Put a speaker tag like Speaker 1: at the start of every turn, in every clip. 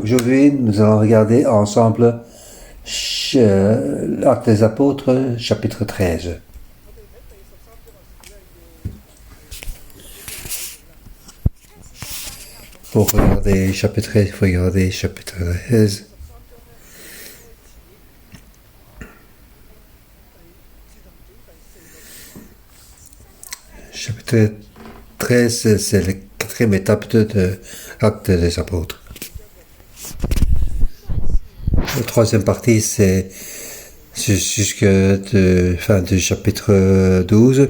Speaker 1: Aujourd'hui, nous allons regarder ensemble l'Acte des Apôtres, chapitre 13. Pour regarder chapitre 13, il faut regarder chapitre 13. Chapitre 13, c'est la quatrième étape de l'Acte des Apôtres. La troisième partie, c'est jusque la fin du chapitre 12.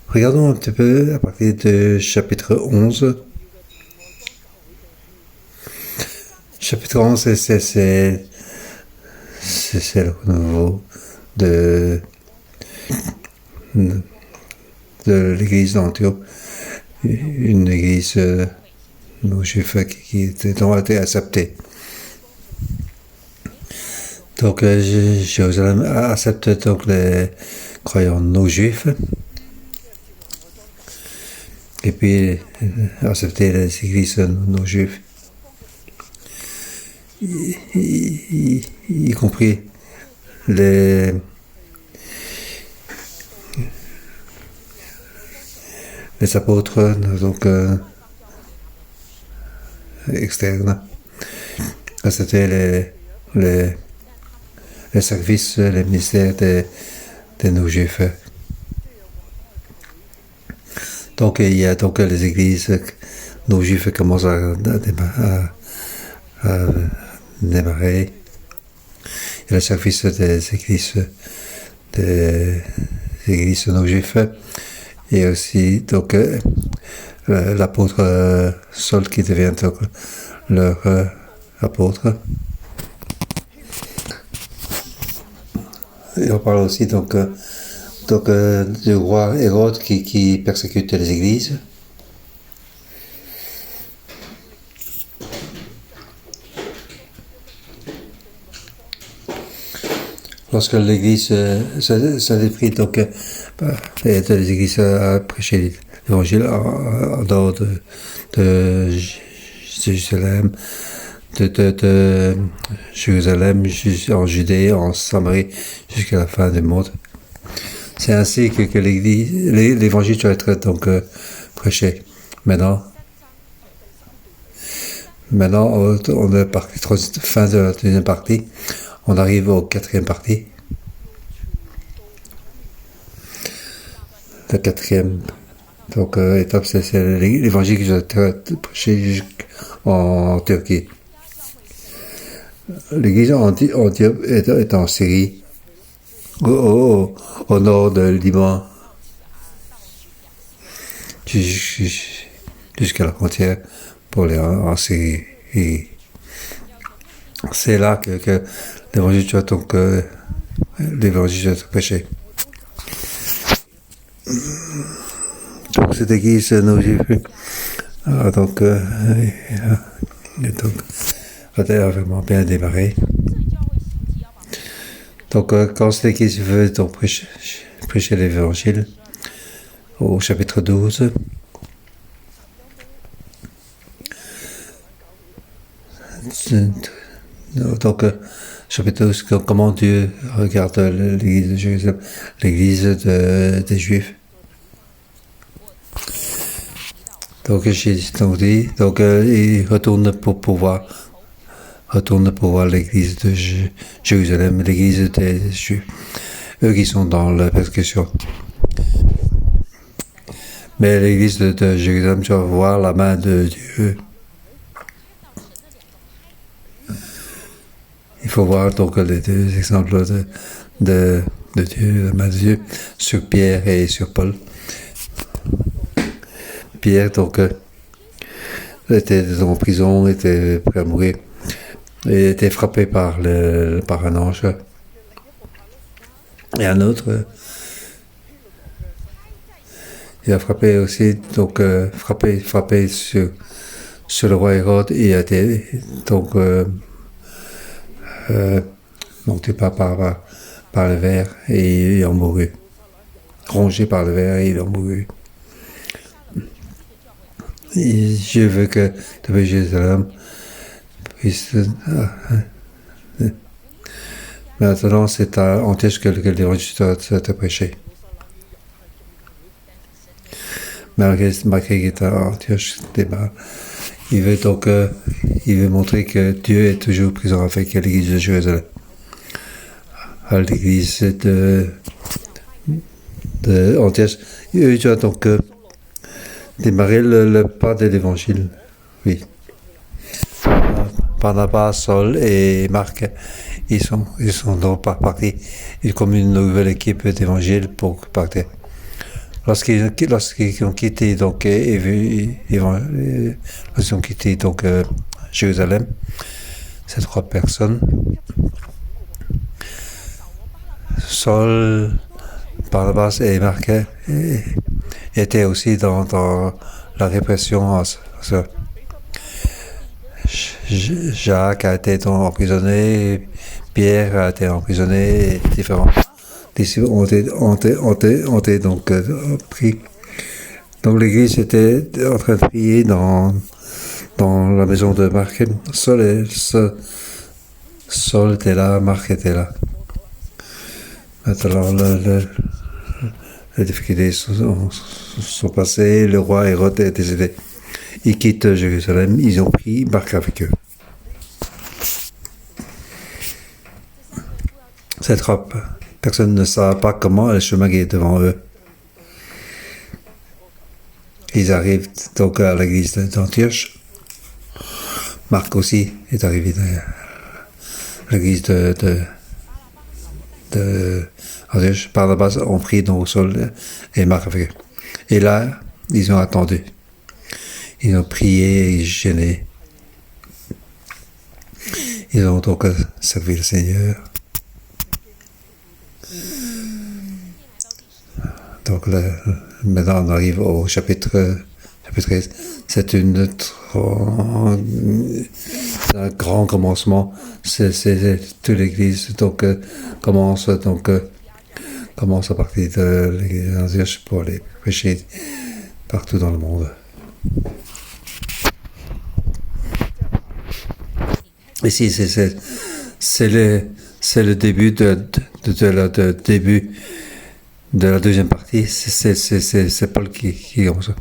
Speaker 1: Regardons un petit peu à partir du chapitre 11. Chapitre 11, c'est le renouveau de l'église d'Antioche, une église non juive qui a été acceptée. Donc Jérusalem accepte donc les croyants non juifs et puis accepter les églises non juives, y compris les apôtres donc externes, accepter les services, les ministères des non-juifs. Donc il y a donc les églises non-juives qui commencent à démarrer. Il y a le service des églises non-juives et aussi donc l'apôtre Saul qui devient donc leur apôtre. Et on parle aussi donc du roi Hérode qui persécute les églises. Lorsque l'église s'est dépris donc les églises à prêcher l'évangile en dehors de Jérusalem, de Jérusalem, en Judée, en Samarie, jusqu'à la fin du monde. C'est ainsi que l'évangile doit être donc prêché. Maintenant, on est parti, fin de la deuxième partie. On arrive au quatrième partie. La quatrième étape, c'est l'évangile qui doit être prêché en Turquie. L'église Antioche est en Syrie, au nord du Liban, jusqu'à la frontière pour aller en Syrie. Et c'est là que l'évangile doit être prêché. Donc cette église non-juive a vraiment bien démarré. Donc quand cette église veut donc prêcher l'évangile au chapitre 12, donc chapitre 12, comment Dieu regarde l'église de Jérusalem, l'église des Juifs. Donc Jésus dit, il retourne pour voir l'église de Jérusalem, l'église des Juifs, eux qui sont dans la persécution. Mais l'église de Jérusalem doit voir la main de Dieu. Il faut voir donc les deux exemples de Dieu, la main de Dieu, sur Pierre et sur Paul. Pierre donc était en prison, était prêt à mourir. Il était frappé par un ange. Et un autre, il a frappé aussi, donc frappé sur le roi Hérode, et a été donc monté par le ver, et il a mouru. Rongé par le ver, et il a mouru. Je veux que depuis Jérusalem puisse. Maintenant, c'est à Antioche que l'évangile t'a prêché. Malgré qu'il est à Antioche, il veut donc il veut montrer que Dieu est toujours présent avec l'église de Jérusalem. À l'église de Antioche, il doit donc démarrer le pas de l'évangile. Oui. Barnabas, Saul et Marc, ils sont donc partis comme une nouvelle équipe d'évangile pour partir. Lorsqu'ils ont quitté donc Jérusalem, ces 3 personnes, Saul, Barnabas et Marc étaient aussi dans la répression. Jacques a été emprisonné, Pierre a été emprisonné, différents disciples ont été donc pris. Donc l'église était en train de prier dans la maison de Marc. Saul était là, Marc était là. Maintenant, les difficultés sont passées, le roi Hérode est décédé. Ils quittent Jérusalem, ils ont pris Marc avec eux. Ces 3 personnes ne savent pas comment le chemin est devant eux. Ils arrivent donc à l'église d'Antioche. Marc aussi est arrivé à l'église de Antioche. Barnabas ont pris donc Saul et Marc avec eux. Et là, ils ont attendu. Ils ont prié et gêné. Ils ont donc servi le Seigneur. Donc maintenant on arrive au chapitre 13. C'est un grand commencement. C'est toute l'église donc commence à partir de l'église d'Antioche pour aller prêcher partout dans le monde. Ici, c'est le début début de la deuxième partie. C'est Paul qui comme ça.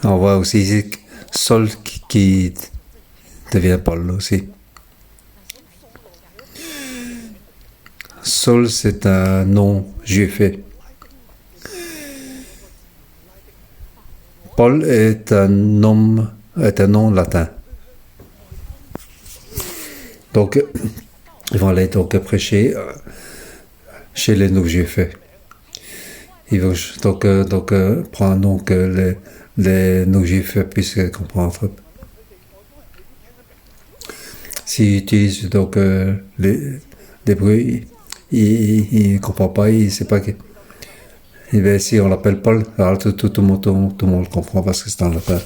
Speaker 1: On voit aussi ici Saul qui devient Paul aussi. Saul, c'est un nom juif. Paul est un nom latin. Donc, ils vont aller donc prêcher chez les non-juifs. Ils vont donc prendre donc les non-juifs puissent comprendre. S'ils utilisent donc les bruits, il ne comprend pas, il ne sait pas que. Et bien, si on l'appelle Paul, alors tout le monde comprend parce que c'est en latin.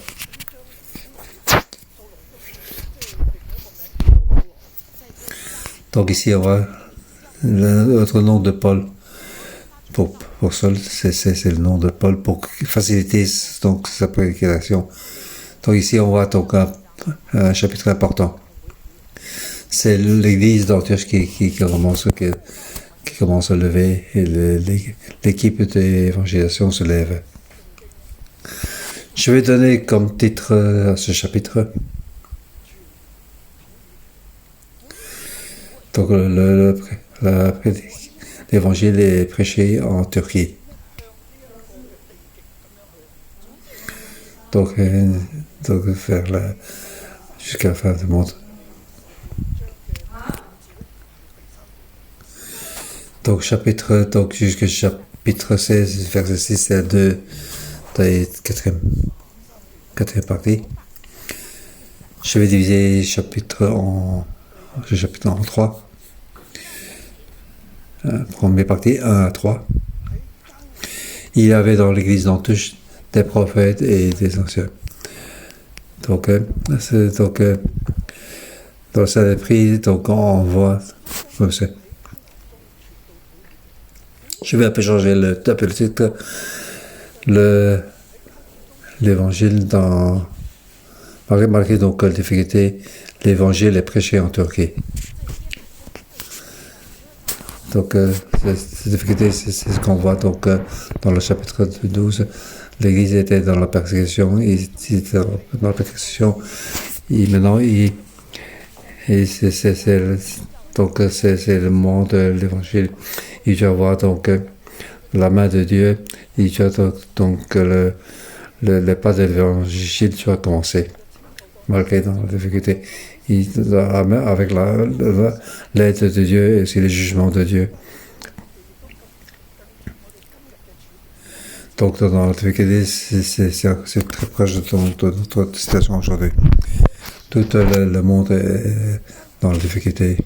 Speaker 1: Donc ici, on voit l'autre nom de Paul. Pour Saul, c'est le nom de Paul pour faciliter donc sa prédication. Donc ici, on voit donc un chapitre important. C'est l'église d'Antioche qui commence à lever et l'équipe d'évangélisation se lève. Je vais donner comme titre à ce chapitre. Donc l'évangile est prêché en Turquie. Donc jusqu'à la fin du monde. Donc jusqu'au chapitre 16, verset 6, c'est de la quatrième partie. Je vais diviser le chapitre en 3. Première partie, 1 à 3. Il y avait dans l'église d'Antioche des prophètes et des anciens. Donc dans cette prise, donc on voit comme ça. Je vais un peu changer le titre. l'évangile malgré donc la difficulté, l'évangile est prêché en Turquie. Donc, cette difficulté, c'est ce qu'on voit donc, dans le chapitre 12. L'Église était dans la persécution, il était dans la persécution, et maintenant, donc, c'est le monde de l'Évangile. Il doit avoir donc la main de Dieu, il doit donc le pas de l'Évangile doit commencer, malgré dans la difficulté. Avec l'aide de Dieu et aussi le jugement de Dieu. Donc, dans la difficulté, c'est très proche de notre situation aujourd'hui. Tout le monde est dans la difficulté.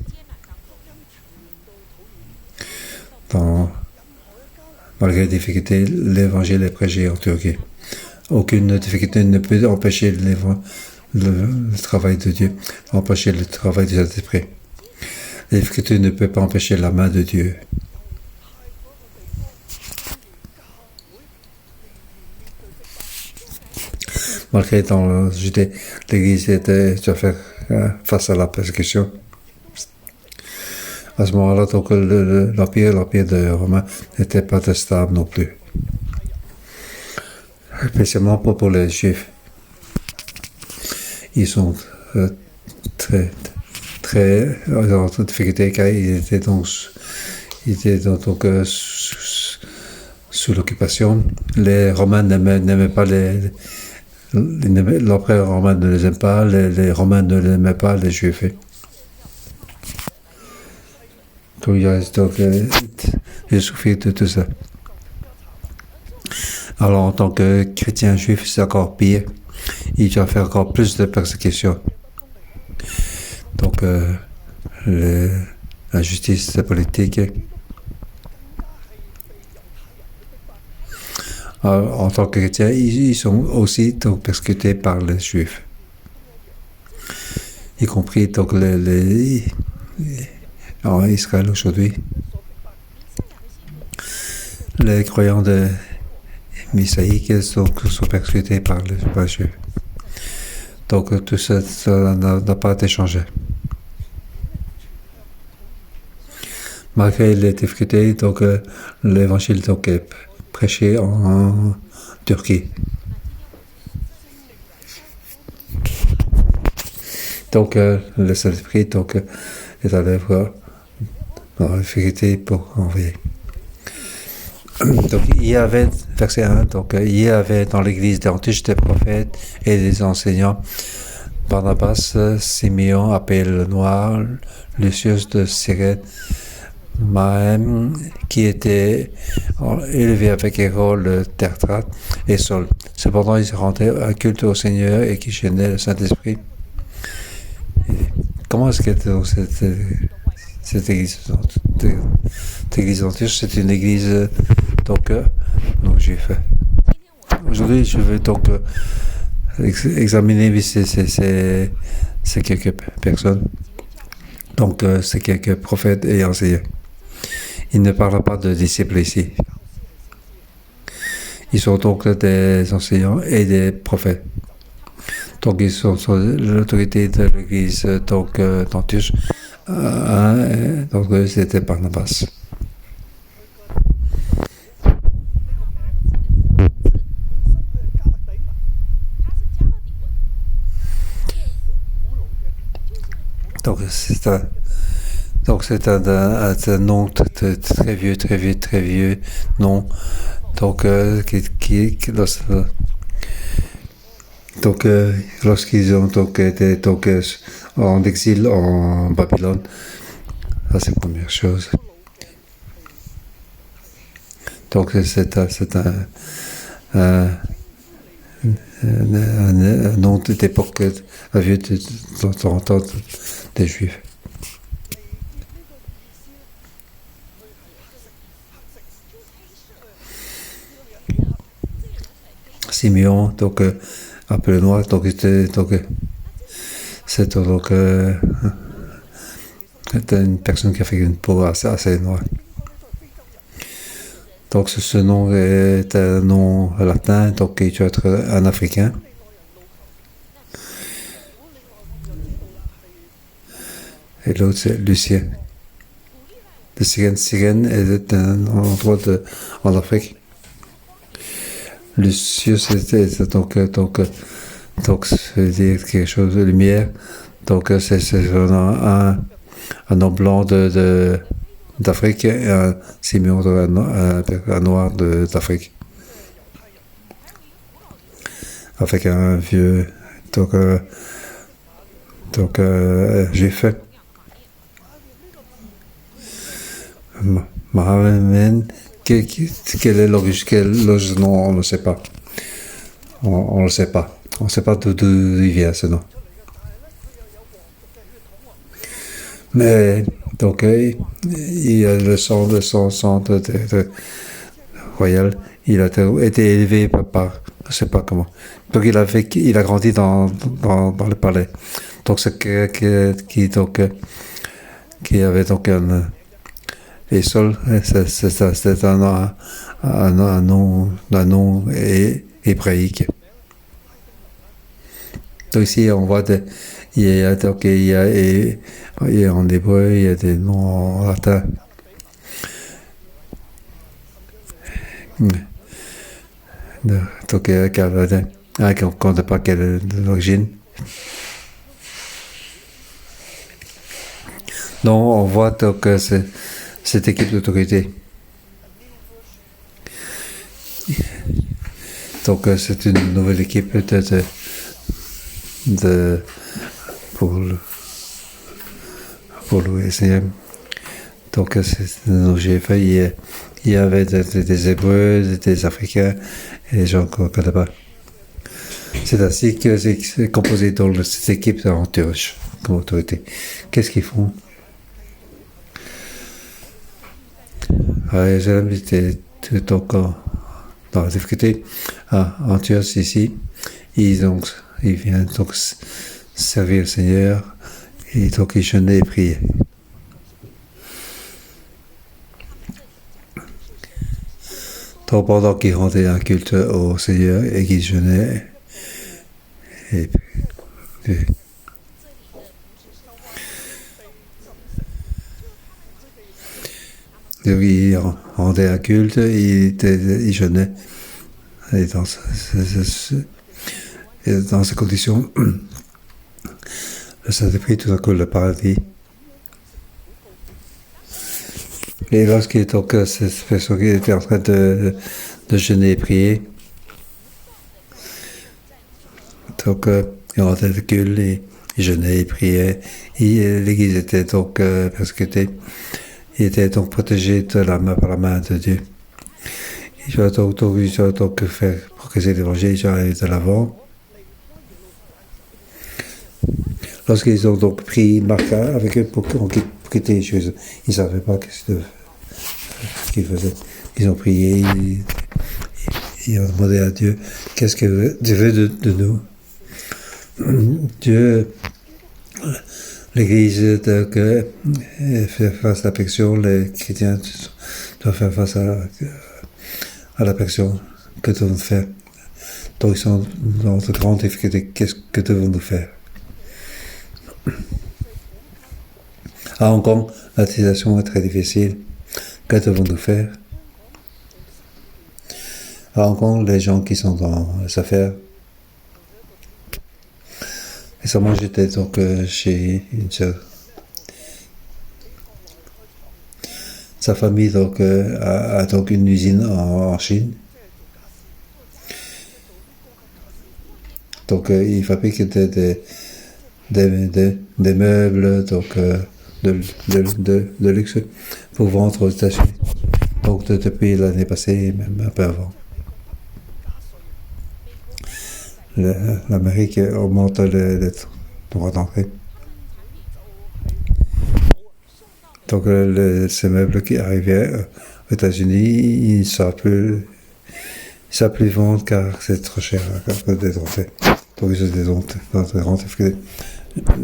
Speaker 1: Malgré les difficultés, l'évangile est prêché en Turquie. Aucune difficulté ne peut empêcher le travail de Dieu, empêcher le travail du Saint-Esprit. La difficulté ne peut pas empêcher la main de Dieu. Malgré dans la Judée, l'Église était à faire face à la persécution. À ce moment-là, donc l'empire de Romain n'était pas très stable non plus. Spécialement pas pour les Juifs. Ils sont très en difficulté car ils étaient donc sous l'occupation. Les Romains n'aimaient pas l'empereur romain ne les aime pas, les Romains ne l'aimaient pas, les Juifs. Donc j'ai souffert de tout ça. Alors en tant que chrétien juif, c'est encore pire. Il doit faire encore plus de persécutions. Donc la justice politique. En tant que chrétiens, ils sont aussi donc, persécutés par les juifs. Y compris donc en Israël aujourd'hui. Les croyants de Messiaïques sont persécutés par les juifs. Donc tout ça n'a pas été changé. Malgré les difficultés, donc l'évangile donc, est prêché en Turquie. Donc le Saint-Esprit donc, est à l'œuvre dans la difficulté pour envoyer. Donc il y avait, verset 1, donc il y avait dans l'église d'Antioche des prophètes et des enseignants, Barnabas, Simeon, appelé le Noir, Lucius de Cyrène, Mahem, qui était élevé avec Hérode le Tertrate, et Saul. Cependant, ils rendaient un culte au Seigneur et qui gênait le Saint-Esprit. Comment est-ce qu'était cette église? Cette église d'Antioche, c'est une église donc non juif. Aujourd'hui, je vais donc examiner ces quelques personnes. Donc, ces quelques prophètes et enseignants. Il ne parle pas de disciples ici. Ils sont donc des enseignants et des prophètes. Donc, ils sont sous l'autorité de l'église d'Antioche. Donc, c'était Barnabas. Donc c'est un nom très vieux nom. Donc lorsqu'ils ont donc été en exil en Babylone, ça c'est la première chose. Donc c'est un nom d'époque vieux de temps en temps des Juifs. Simeon, donc appelé Noir, donc c'était une personne qui avait une peau assez noire. Donc ce nom est un nom latin, donc il doit être un africain. Et l'autre c'est Lucien. Le Sigen est un endroit en Afrique. Lucius c'était donc ça veut dire quelque chose de lumière. Donc c'est un homme blanc d'Afrique et un Simeon, un noir d'Afrique. Avec un vieux juif. Mahamen, quel est l'origine nom, on ne sait pas. On ne le sait pas. On ne sait pas d'où il vient ce nom. Mais donc il a le sang de son centre royal. Il a été élevé par je ne sais pas comment. Donc il a grandi dans le palais. Donc c'est qui avait donc et Sol, c'est un nom hébraïque. Donc ici, on voit il y a en hébreu, il y a des noms en latin. Donc, on ne sait pas quelle est l'origine. Donc, on voit donc cette équipe d'autorité. Donc, c'est une nouvelle équipe pour le SCM. Donc, j'ai fait, il y avait des Hébreux, des Africains et des gens qu'on ne connaît pas. C'est ainsi que c'est composé dans cette équipe d'Antioche comme autorité. Qu'est-ce qu'ils font? Jérusalem était donc dans la difficulté. Antioche ici, il vient donc servir le Seigneur et donc il jeûnait et priait. Donc pendant qu'il rendait un culte au Seigneur et qu'il jeûnait et priait. Donc il rendait un culte, il jeûnait. Et dans ces conditions, le Saint-Esprit tout à coup le paradis. Et lorsqu'il était cette personne qui était en train de jeûner et prier, donc il rendait le culte, il jeûnait et priait. L'église était donc persécutée. Il était donc protégé par la main de Dieu. Il doit donc faire progresser l'évangile, il doit aller de l'avant. Lorsqu'ils ont donc pris Marc avec eux pour quitter les choses, ils ne savaient pas ce qu'ils faisaient. Ils ont prié, ils ont demandé à Dieu qu'est-ce que Dieu veut de nous. Dieu, l'Église fait face à la pression, les chrétiens doivent faire face à la pression. Que devons-nous faire? Donc ils sont dans de grandes difficultés. Qu'est-ce que devons-nous faire? À Hong Kong, la situation est très difficile. Que devons-nous faire? À Hong Kong, les gens qui sont dans les affaires. Récemment, j'étais donc chez une sœur. Sa famille donc, a donc une usine en Chine. Donc il fabrique des meubles donc, de luxe pour vendre aux États-Unis. Donc depuis l'année passée, même un peu avant. L'Amérique augmente les droits d'entrée. Donc ces meubles qui arrivaient aux États-Unis, ils ne savent plus vendre car c'est trop cher d'être fait. Donc ils ont des grandes difficultés.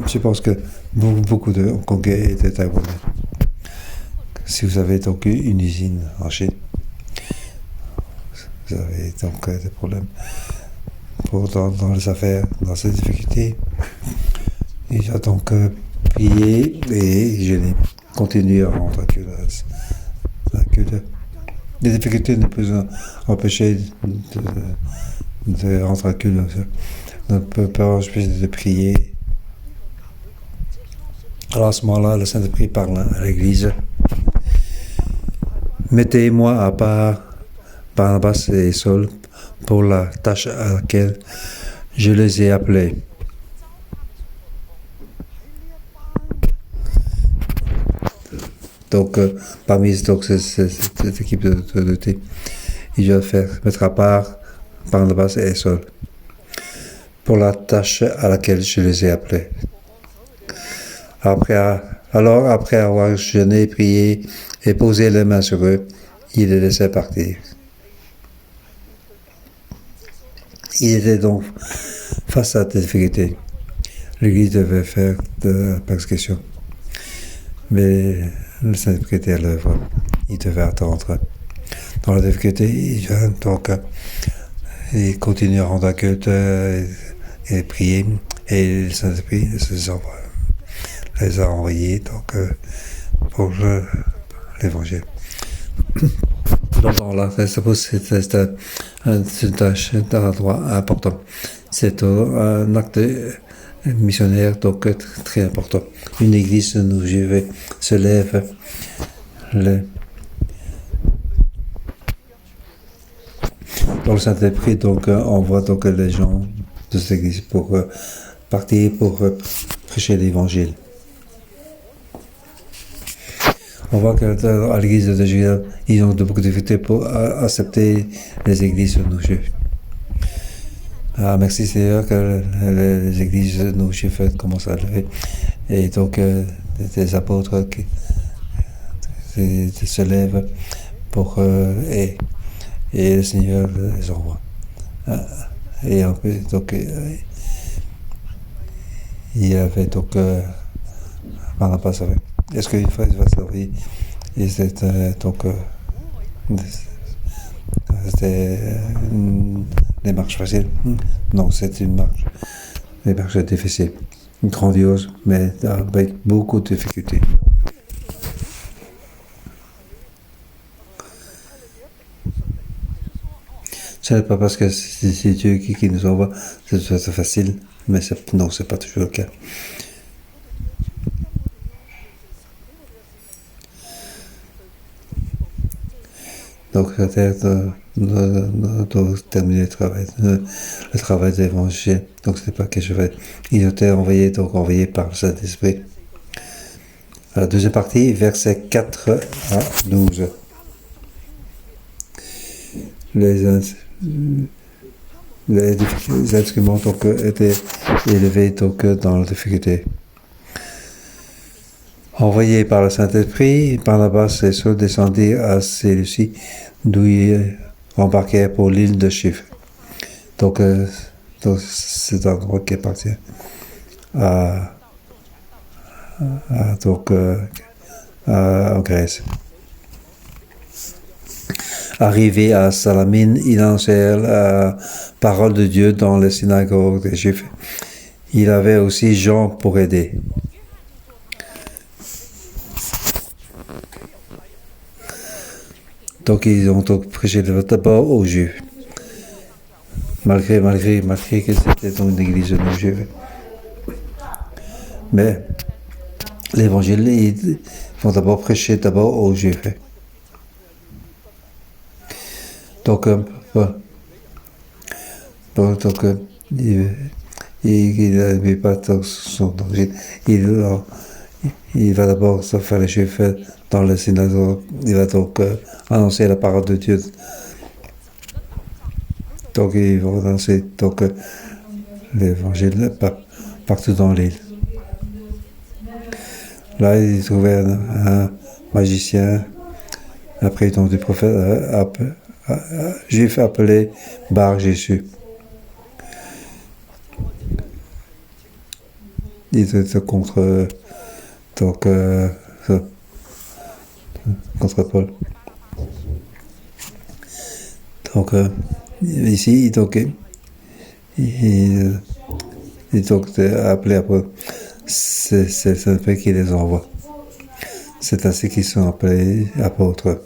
Speaker 1: Je pense que beaucoup de Hongkongais étaient Taïwanais. Si vous avez donc une usine en Chine, vous avez donc des problèmes dans les affaires, dans ces difficultés. Il a donc prié et jeûné. Continuer à rendre que les difficultés ne peuvent empêcher de rendre à Dieu. Ne peut pas empêcher de prier. Alors à ce moment-là, le Saint-Esprit parle à l'Église. Mettez-moi à part Barnabas et Saul pour la tâche à laquelle je les ai appelés. Donc, parmi cette équipe de thé, il doit mettre à part Barnabas et Saul pour la tâche à laquelle je les ai appelés. Après avoir jeûné, prié et posé les mains sur eux, il les laissait partir. Il était donc face à des difficultés. L'Église devait faire de la persécution. Mais le Saint-Esprit était à l'œuvre. Il devait attendre. Dans la difficulté, il continue à rendre culte et prier. Et le Saint-Esprit les a envoyés pour l'Évangile. Donc là, c'est une tâche d'un droit important. C'est un acte missionnaire donc très important. Une église nous se lève dans le Saint-Esprit, donc envoie donc les gens de cette église pour partir pour prêcher l'Évangile. On voit qu'à l'église de Juda, ils ont beaucoup de difficultés pour accepter les églises non juives. Merci Seigneur que les églises non juives commencent à lever. Et donc, des apôtres qui se lèvent pour. Et le Seigneur les envoie. Et donc, il y avait donc. Barnabas avec. Est-ce qu'il va servir? Et c'était donc. C'était une démarche facile. Non, c'est une démarche difficile. Grandiose, mais avec beaucoup de difficultés. Ce n'est pas parce que c'est Dieu qui nous envoie, c'est facile, mais non, c'est pas toujours le cas. Donc, doit terminer le travail de l'Évangile. Donc, ce n'est pas que je vais. Il était envoyé par le Saint-Esprit. La deuxième partie, versets 4 à 12. Les instruments donc, étaient élevés donc, dans la difficulté. Envoyés par le Saint-Esprit, Barnabas et Saul descendirent à Séleucie, d'où ils embarquèrent pour l'île de Chypre. Donc c'est un endroit qui appartient en Grèce. Arrivés à Salamine, ils annoncèrent la parole de Dieu dans les synagogues des Juifs. Il avait aussi Jean pour aider. Donc ils ont donc prêché d'abord aux Juifs. Malgré que c'était donc une église non juive. Mais l'évangile, ils vont d'abord prêcher aux Juifs. Donc, il n'avait pas son origine. Il va d'abord se faire les Juifs dans le synagogue. Il va donc annoncer la parole de Dieu. Donc, ils vont annoncer l'évangile partout dans l'île. Là, ils trouvaient un magicien, après ils ont du prophète juif appelé Bar Jésus. Il était contre Paul. Donc, ici, donc, donc appelé après, c'est Saint-Esprit qui les envoie. C'est ainsi qu'ils sont appelés apôtres.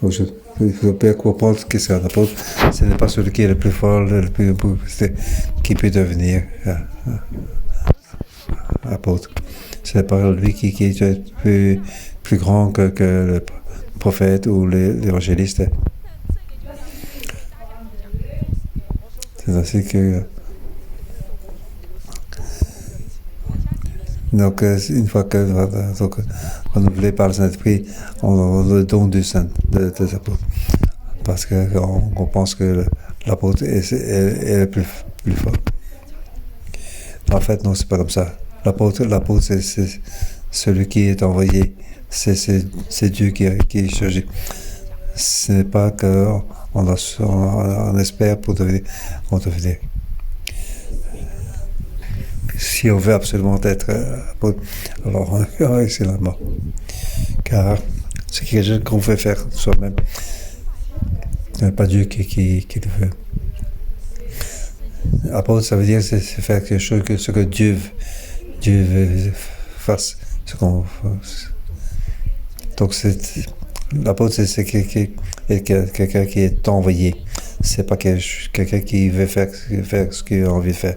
Speaker 1: Donc, il faut bien comprendre que c'est un apôtre. Ce n'est pas celui qui est le plus fort, le plus qui peut devenir apôtre. C'est pas lui qui est plus grand que le prophète ou l'évangéliste. C'est ainsi que donc une fois que renouvelé par le Saint-Esprit, on a le don du Saint des apôtres. Parce qu'on pense que l'apôtre est le plus fort. En fait, non, c'est pas comme ça. L'apôtre, c'est celui qui est envoyé. C'est Dieu qui est chargé. Ce n'est pas qu'on espère pour devenir. Si on veut absolument être apôtre, alors c'est la mort. Car c'est quelque chose qu'on veut faire soi-même. Ce n'est pas Dieu qui le fait. Apôtre, ça veut dire c'est faire quelque chose ce que Dieu veut fasse. Donc l'apôtre, c'est quelqu'un qui est envoyé. C'est pas quelqu'un qui veut faire ce qu'il a envie de faire.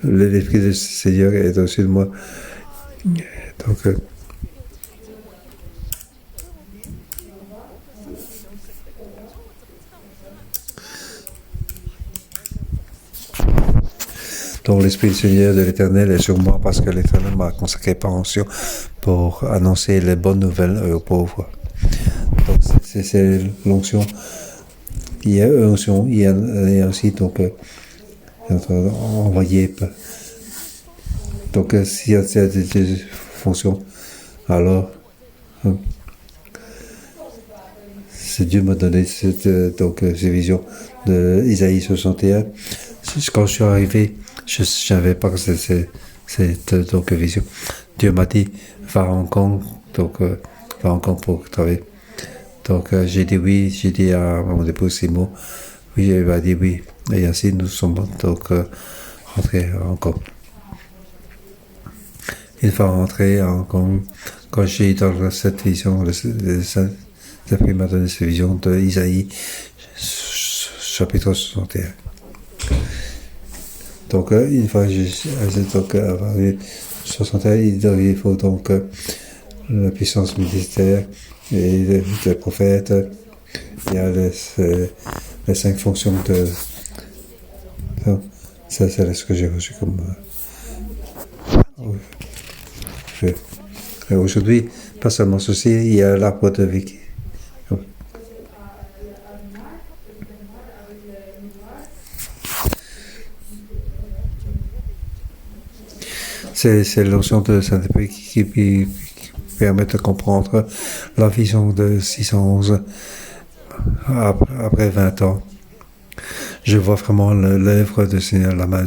Speaker 1: L'Esprit du Seigneur est au-dessus de moi. Donc, l'Esprit du Seigneur de l'Éternel est sur moi parce que l'Éternel m'a consacré par onction pour annoncer les bonnes nouvelles aux pauvres. Donc, c'est l'onction. Il y a l'onction, il y a aussi donc envoyé. Donc, s'il y a des fonctions, alors c'est Dieu m'a donné ces visions de Isaïe 61. Quand je suis arrivé, je ne savais pas que c'est cette vision. Dieu m'a dit, va à Hong Kong, va à Hong Kong pour travailler. Donc j'ai dit oui, j'ai dit à mon épouse Simon, oui, elle m'a dit oui. Et ainsi nous sommes rentrés à Hong Kong. Une fois rentré à Hong Kong, quand j'ai eu dans cette vision, Saint-Esprit m'a donné cette vision de Isaïe, chapitre 61. Donc, une fois j'ai 61, il faut donc la puissance militaire et les prophètes. Il y a les 5 fonctions de. Ça, c'est ce que j'ai reçu comme. Aujourd'hui, pas seulement ceci, il y a l'arbre de vie. C'est la notion de Saint-Esprit qui permet de comprendre la vision de 611 après 20 ans. Je vois vraiment l'œuvre de Seigneur, la main,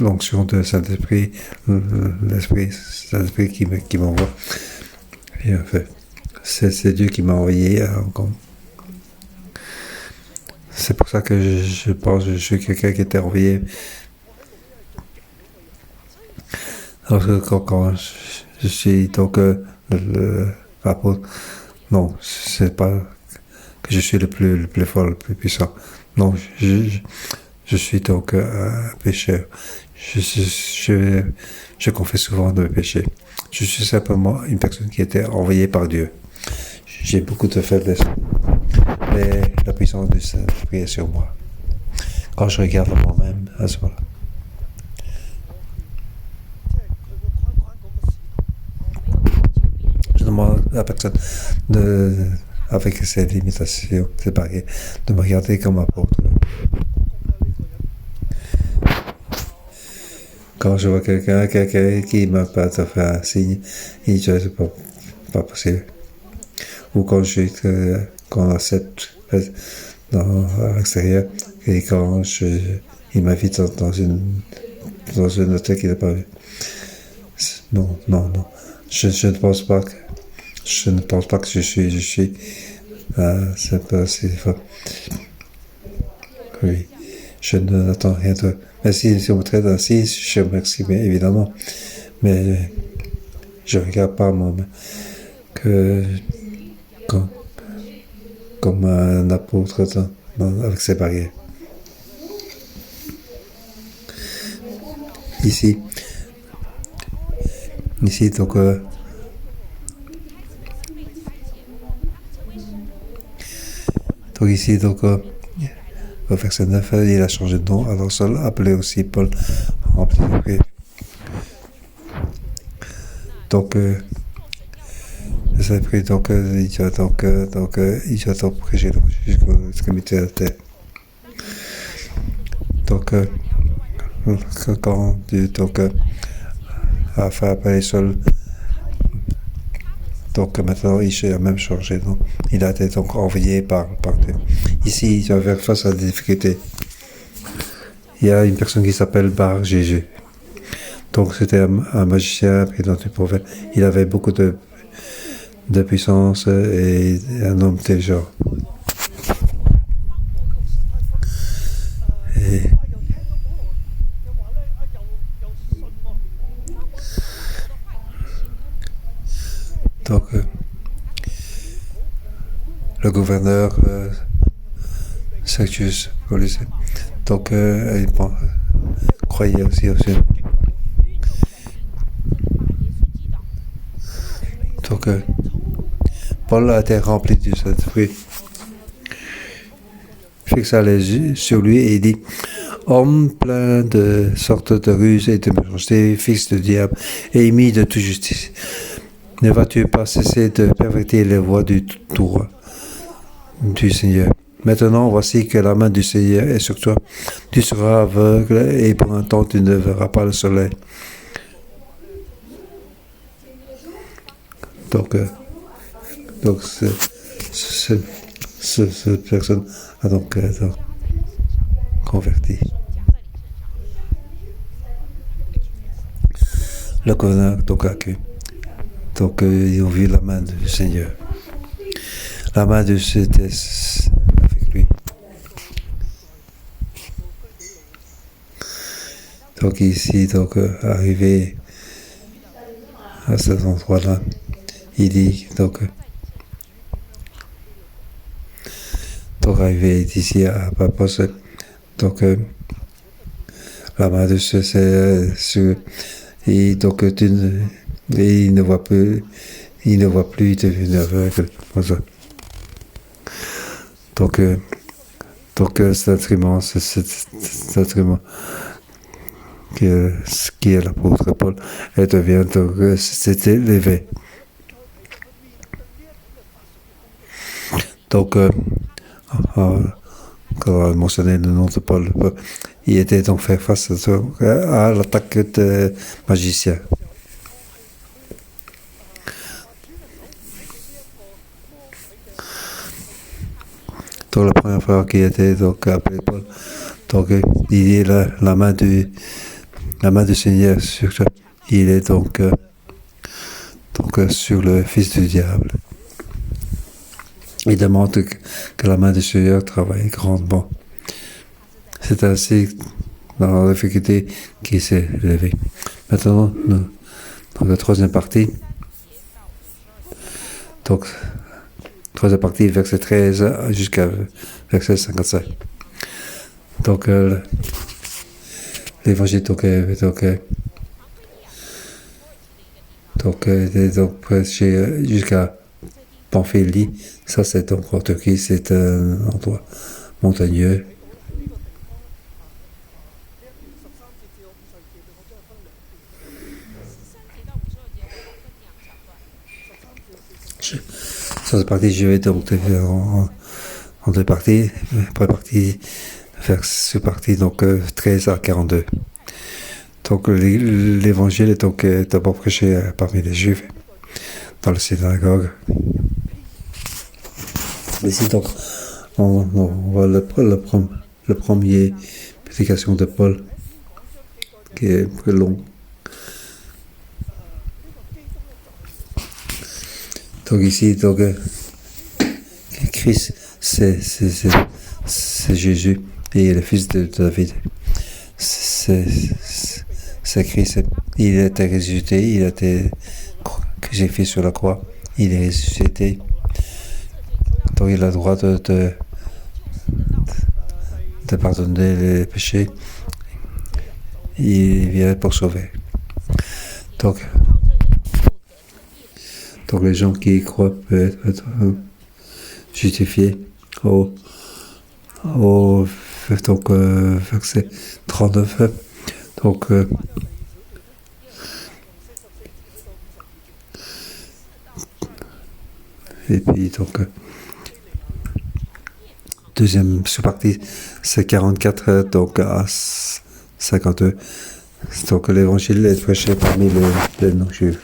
Speaker 1: l'onction de Saint-Esprit, l'Esprit Saint-Esprit qui m'envoie. Et en fait, c'est Dieu qui m'a envoyé à Hong Kong. C'est pour ça que je pense que je suis quelqu'un qui était envoyé. Alors que quand je suis donc l'apôtre, non, c'est pas que je suis le plus fort, le plus puissant. Non, je suis donc un pécheur. Je confesse souvent de mes péchés. Je suis simplement une personne qui était envoyée par Dieu. J'ai beaucoup de faiblesses, mais la puissance du Saint-Esprit est sur moi. Quand je regarde moi-même à ce moment-là. Je demande à la personne avec ses limitations, c'est pareil, de me regarder comme apôtre. Quand je vois quelqu'un qui m'a pas fait un signe, il dit c'est pas possible. Ou quand on a 7 à l'extérieur. Et quand il m'invite dans un hôtel qu'il n'a pas vu. Non. Je ne pense pas que je suis. C'est pas assez fort. Oui. Je n'attends rien de. Mais si on me traite ainsi, je remercie, bien évidemment. Mais je ne regarde pas moi que comme un apôtre avec ses barrières. Ici, donc, ici, donc, au verset 9, il a changé de nom, alors seul appelé aussi Paul, rempli de prière. Donc, j'ai pris, donc, il doit donc prêcher jusqu'aux extrémités de la terre. Donc, quand Dieu, donc, a fait appeler seul, donc maintenant il a même changé, donc il a été donc envoyé par Dieu. Ici, il va faire face à des difficultés. Il y a une personne qui s'appelle Bar Jésus. Donc c'était un magicien pris dans une prophète. Il avait beaucoup de puissance et un homme intelligent. Donc le gouverneur Sergius Paulus, donc il croyait aussi. Donc Paul a été rempli du Saint-Esprit, fixa les yeux sur lui et dit: homme plein de sortes de ruses et de méchanceté, fils de diable et ennemi de toute justice, ne vas-tu pas cesser de pervertir les voies du droit du Seigneur? Maintenant, voici que la main du Seigneur est sur toi. Tu seras aveugle et pour un temps tu ne verras pas le soleil. Donc cette personne a donc converti. Le gouverneur donc accueille. Donc ils ont vu la main du Seigneur. La main de Dieu était avec lui. Donc ici, donc arrivé à cet endroit-là, il dit donc arrivé ici à Papos, donc la main de Dieu c'est sur, et donc il ne voit plus, il devient aveugle. Donc cet instrument qui est l'apôtre Paul, elle devient donc c'est élevé. Donc quand on a mentionné le nom de Paul, il était donc fait face à l'attaque de magiciens. Donc la première fois qu'il était donc appelé Paul, donc il est la main du Seigneur sur toi. Il est donc sur le fils du diable. Il demande que la main du Seigneur travaille grandement. C'est ainsi dans la difficulté qu'il s'est levé. Maintenant, dans la troisième partie, donc troisième partie, verset 13 jusqu'à verset 55. Donc l'évangile était donc prêché jusqu'à Pamphylie. Ça c'est donc en Turquie, c'est un endroit montagneux. Sur cette partie, je vais donc en deux parties. Première partie, verset partie donc 13 à 42. Donc l'évangile est donc d'abord prêché parmi les Juifs dans la synagogue. Ici donc on voit le premier prédication de Paul, qui est très long. Donc ici, donc, Christ, c'est Jésus et le fils de David. C'est Christ. Il a été ressuscité, il a été crucifié sur la croix, il est ressuscité. Donc il a le droit de pardonner les péchés. Il vient pour sauver. Donc les gens qui y croient peuvent être justifiés au verset 39. Donc et puis donc deuxième sous-partie, c'est 44 donc à 52. Donc l'évangile est prêché parmi les non-juifs.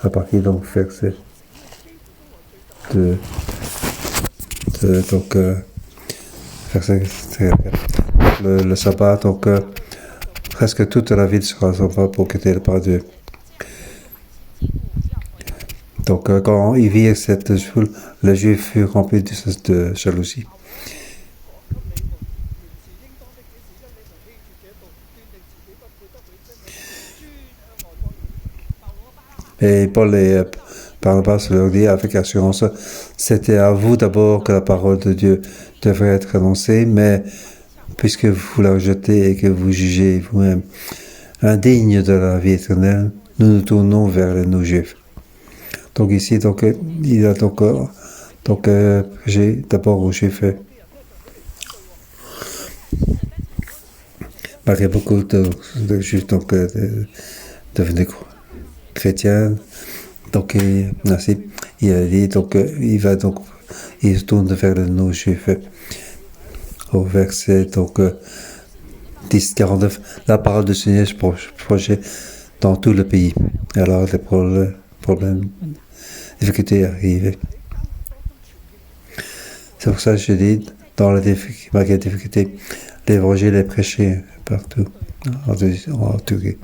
Speaker 1: À partir donc verset donc verset le sabbat, donc presque toute la ville sera sabbat pour quitter le paradis. Donc quand il vit cette foule, le juif fut rempli de jalousie. Et Paul et Barnabas leur dit avec assurance, c'était à vous d'abord que la parole de Dieu devrait être annoncée, mais puisque vous la rejetez et que vous jugez vous-même indigne de la vie éternelle, nous nous tournons vers les non-juifs. Donc ici, donc, il a prêché d'abord aux juifs. Malgré beaucoup de juifs devenaient chrétiens, donc ainsi, il a dit il se tourne vers les non-juifs. Au verset 10-49, la parole du Seigneur se projetait dans tout le pays. Alors les problèmes, difficultés arrivaient. C'est pour ça que je dis, malgré les difficultés, l'évangile est prêché partout en Turquie.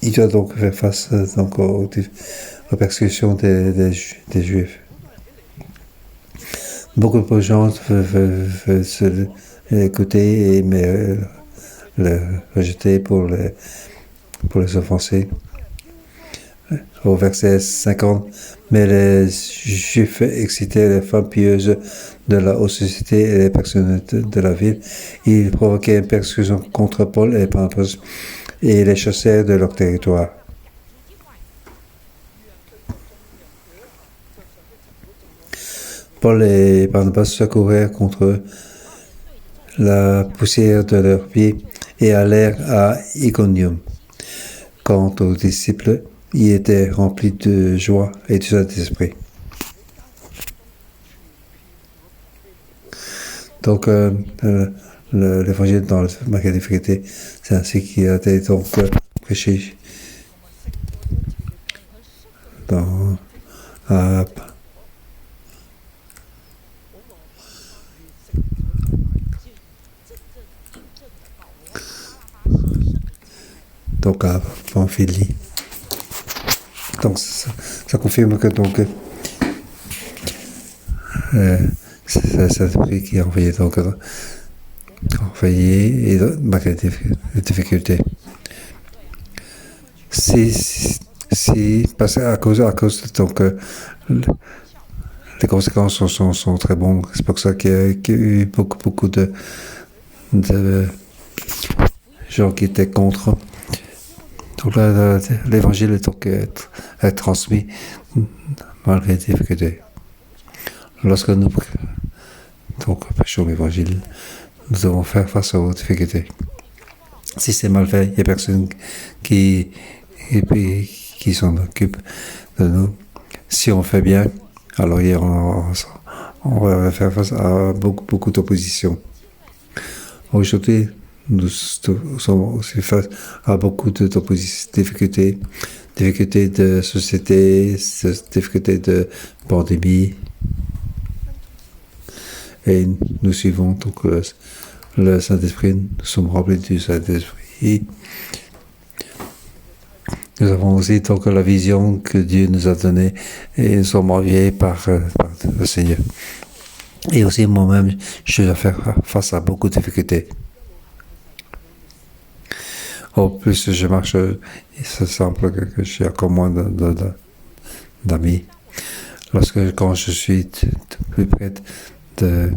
Speaker 1: Il doit donc faire face aux persécutions des Juifs. Beaucoup de gens veulent se l'écouter, mais le rejeter pour les offenser. Au verset 50, mais les Juifs excitaient les femmes pieuses de la haute société et les personnes de la ville. Ils provoquaient une persécution contre Paul et Barnabas et les chassèrent de leur territoire. Paul et Barnabas secoururent contre la poussière de leurs pieds et allèrent à Iconium. Quant aux disciples, ils étaient remplis de joie et de Saint-Esprit. Donc, l'évangile dans le marqué de vérité, c'est ainsi qu'il a été donc prêché dans donc à Pamphylie. Donc ça confirme que donc c'est Saint-Esprit qui a envoyé et malgré les difficultés. Si parce à cause donc les conséquences sont très bonnes. C'est pour ça qu'il y a eu beaucoup de gens qui étaient contre. Donc là, l'évangile est donc est transmis malgré les difficultés. Lorsque nous prêchons l'évangile, nous devons faire face aux difficultés. Si c'est mal fait, il y a personne qui s'en occupe de nous. Si on fait bien, alors on va faire face à beaucoup d'opposition. Aujourd'hui, nous sommes aussi face à beaucoup de difficultés de société, difficultés de pandémie. et nous suivons donc le Saint-Esprit, nous sommes remplis du Saint-Esprit. Nous avons aussi donc la vision que Dieu nous a donnée et nous sommes enviés par le Seigneur. Et aussi moi-même, je dois faire face à beaucoup de difficultés. Au plus je marche, il se semble que j'ai encore moins d'amis. Quand je suis plus près de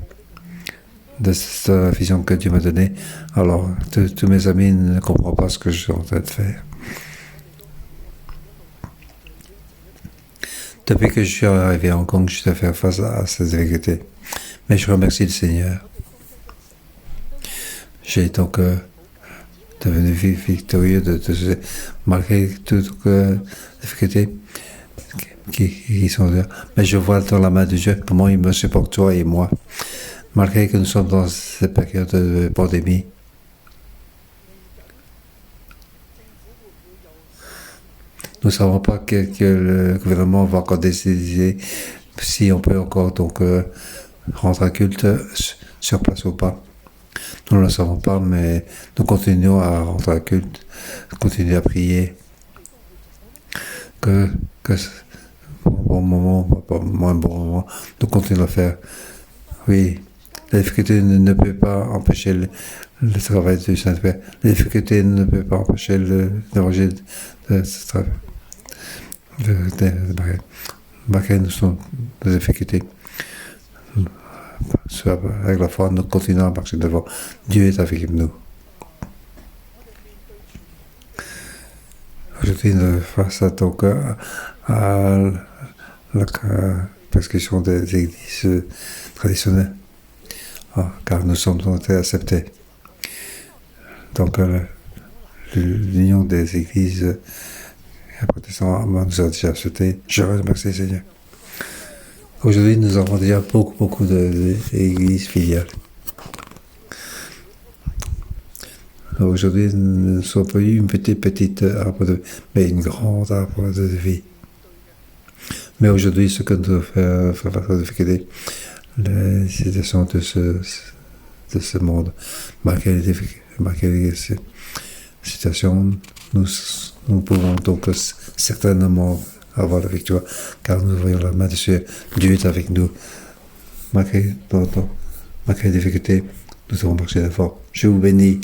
Speaker 1: la vision que Dieu m'a donnée, alors tous mes amis ne comprennent pas ce que je suis en train de faire. Depuis que je suis arrivé à Hong Kong, je dois faire face à ces difficultés. Mais je remercie le Seigneur. J'ai donc devenu victorieux malgré toutes les difficultés qui sont là. Mais je vois dans la main de Dieu comment il me supporte, toi et moi. Malgré que nous sommes dans cette période de pandémie. Nous ne savons pas que le gouvernement va encore décider si on peut encore donc rendre un culte sur place ou pas. Nous ne le savons pas, mais nous continuons à rendre un culte, continuer à prier. Que bon moment, pas moins bon moment, nous continuons à faire. Oui, la difficulté ne peut pas empêcher le travail du Saint-Père. La difficulté ne peut pas empêcher l'évangile de ce travail. Malgré nous sommes des difficultés. Avec la foi, nous continuons à marcher devant. Dieu est avec nous. Aujourd'hui, face donc à la persécution des églises traditionnelles, car nous sommes acceptés. Donc, l'union des églises protestantes nous a déjà acceptés. Je remercie le Seigneur. Aujourd'hui, nous avons déjà beaucoup d'églises filiales. Aujourd'hui, nous ne sommes pas eu une petite arbre de vie, mais une grande arbre de vie. Mais aujourd'hui, ce que nous devons faire la difficulté, les situations de ce monde, malgré les situations, nous pouvons donc certainement avoir la victoire, car nous voyons la main de Dieu. Dieu est avec nous. Malgré les difficultés, nous devons marcher d'abord. Je vous bénis.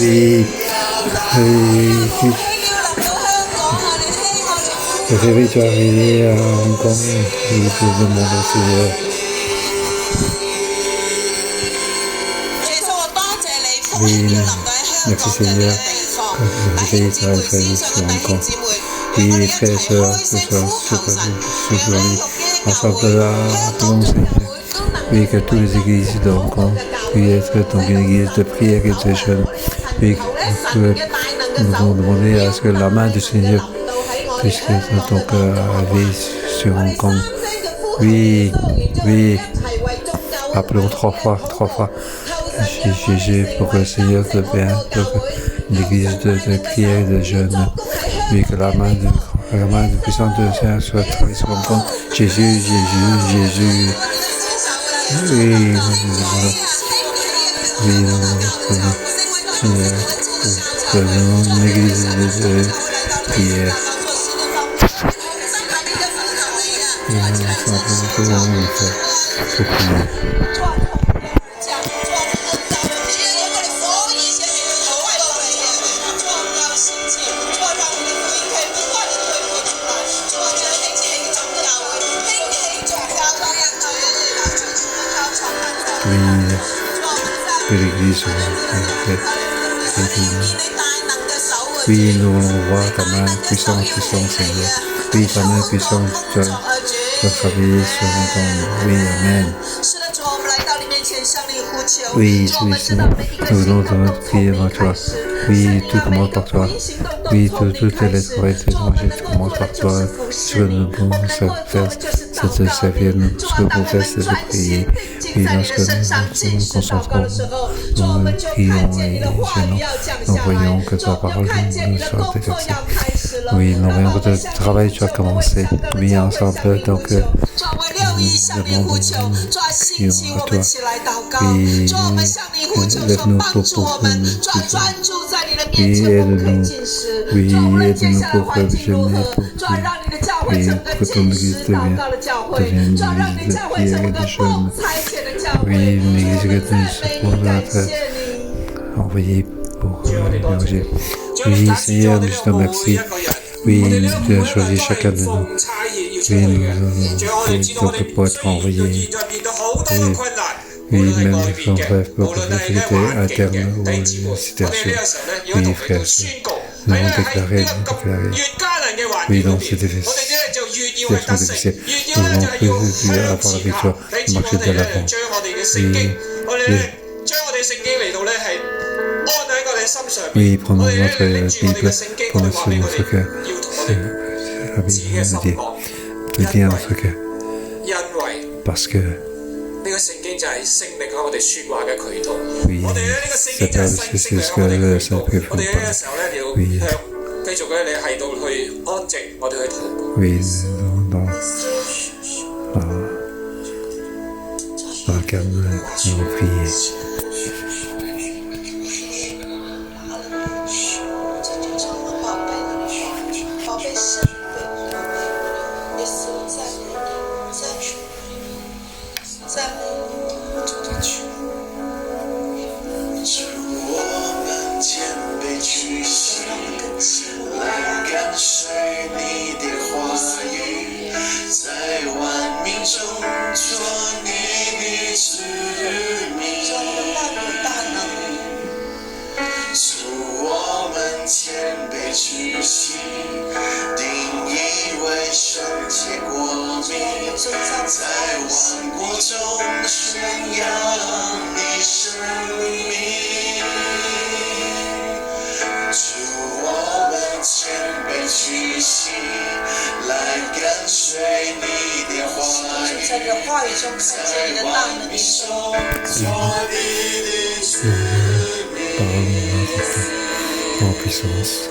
Speaker 1: oui, oui. Préféré, tu es arrivé à Hong Kong, et je te demande au Seigneur. Oui, merci Seigneur, que vous ayez travaillé sur Hong Kong. Oui, les frères et sœurs, que ce soit ensemble là, appelons Seigneur. Oui, que toutes les églises de Hong Kong puissent être donc une église de prière et de jeûne. Oui, que nous allons demander à ce que la main du Seigneur puisse donc arriver sur Hong Kong. Oui, oui. Appelons trois fois. Jésus pour que le Seigneur devienne une église de prière et de jeûne. Oui, que la main puissante du Seigneur soit travaillée sur Hong Kong. Jésus. Oui, une église de prière. Que l'Église oui, nous voulons voir ta main puissante, Seigneur. Oui, ta main puissante, tu vas travailler sur Hong Kong. Oui, Amen. Oui, Seigneur, nous voulons te prier devant toi. Oui, tout commence par toi. Oui, tout est le travail de manger, tout commence par toi. Ce que nous pouvons faire, c'est te servir. Ce que nous pouvons faire, c'est te prier. Oui, lorsque nous nous concentrons, nous prions et nous voyons que ta parole nous soit exercée. Oui, nous voyons que le travail tu as commencé. Oui, ensemble, donc nous demandons, crions à toi. Oui, lève-nous pour oui, aide-nous. Oui, aide-nous pour que jeûner, pour que ton église devienne une église de prière et de jeûne. Oui, une église que nous pouvons être envoyée pour l'évangile. Oui, Seigneur, je te remercie. Oui, tu as choisi chacun de nous. Oui, nous donc pour être envoyés. Oui, même si on rêve pour la difficulté interne ou la situation. Oui, frère, nous avons déclaré. Oui, donc c'est difficile. Nous avons pu avoir la victoire, marcher de l'avant. Oui, prenons notre Bible, prenons sur notre cœur. C'est la Bible nous dit à notre cœur. Parce que oui, c'est pas ce que le Saint-Esprit fait. Oui. Oui, dans le calme, nous allons prier. En puissance.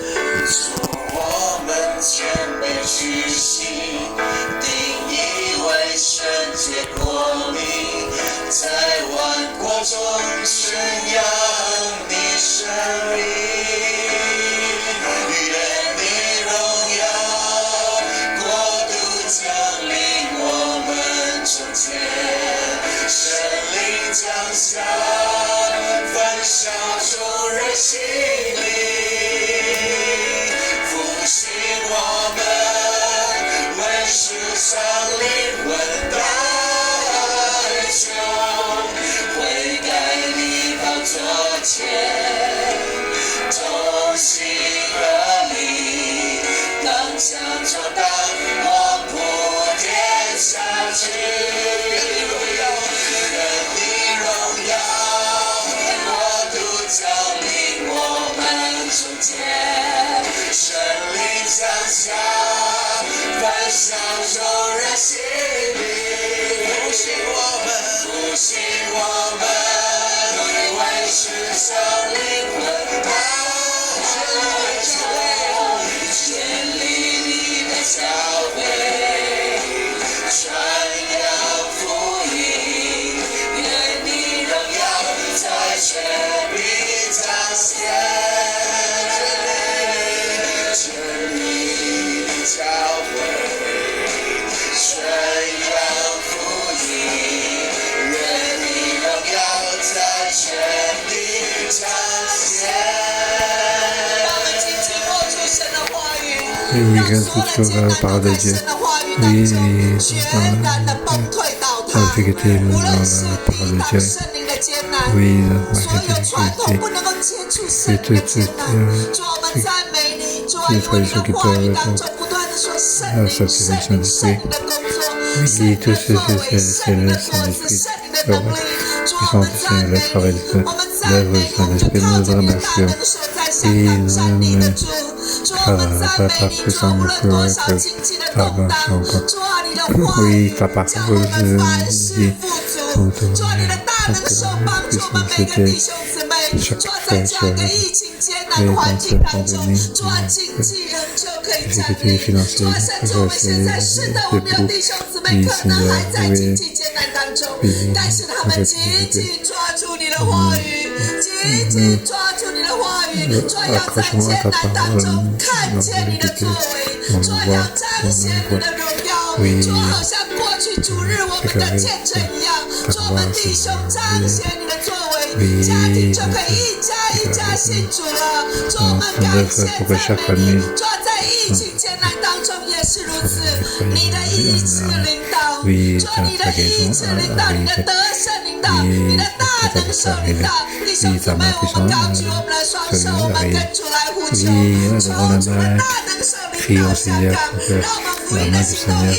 Speaker 2: 降下，焚烧众人。心里，复兴我们为世上灵魂代求，悔改你宝座前，同心合力，刚强壮大，我普天下去。神灵降下，凡享受人心里，复兴我们，为世上灵魂代求，建立你的教会，传扬福音，愿你荣耀在全地彰显。教会宣扬福音，愿你荣耀在全地彰显。让我们紧紧握住神的话语，让所有的艰难都在神的话语当中全然的崩退倒塌。无论是地上圣灵的艰难，所有传统不能够接触圣灵的艰难，主我们赞美你，主啊，因为你的话语当中不断的说圣灵的工作，圣灵的作为，圣灵的果子，圣灵的能力，主我们赞美你，我们赞美你，我们就靠着你大能手在香港站立的主，主我们赞美你，主无论多少经济的动荡，主啊，你的话语叫我们凡事富足，主啊，你的大能手帮助我们每个弟兄姊妹，主啊，在这样一个疫情艰难的环境当中，主啊，经济仍旧可以站立，主啊，甚至我们现在是的，我们有弟兄姊妹可能还在经济艰难当中，但是他们紧紧抓住你的话语，紧紧抓住你的话语，主啊，要在艰难当中看见你的作为，主啊，要彰显你的荣耀，主啊，好像过去主日我们的见证一样，主啊，我们弟兄彰显你的作为，家庭就可以一家一家信主了，主啊，我们感谢赞美你，主啊，在疫情艰难当中也是如此，你的医治领导，主啊，你的医治领导，你的得胜领导，你的大能手领导，弟兄姊妹，我们高举我们的双手，我们跟主来呼求，求主的大能手领导香港，让我们福音的行动一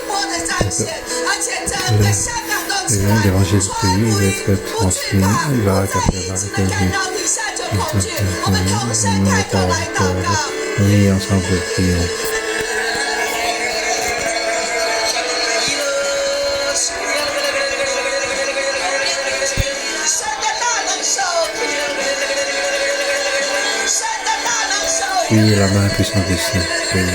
Speaker 2: 波的彰显，而且整个香港都起来，传福音，不惧怕，不在疫情的干扰底下就恐惧，我们同声开口来祷告。
Speaker 1: Oui, la main puissante du Saint-Esprit.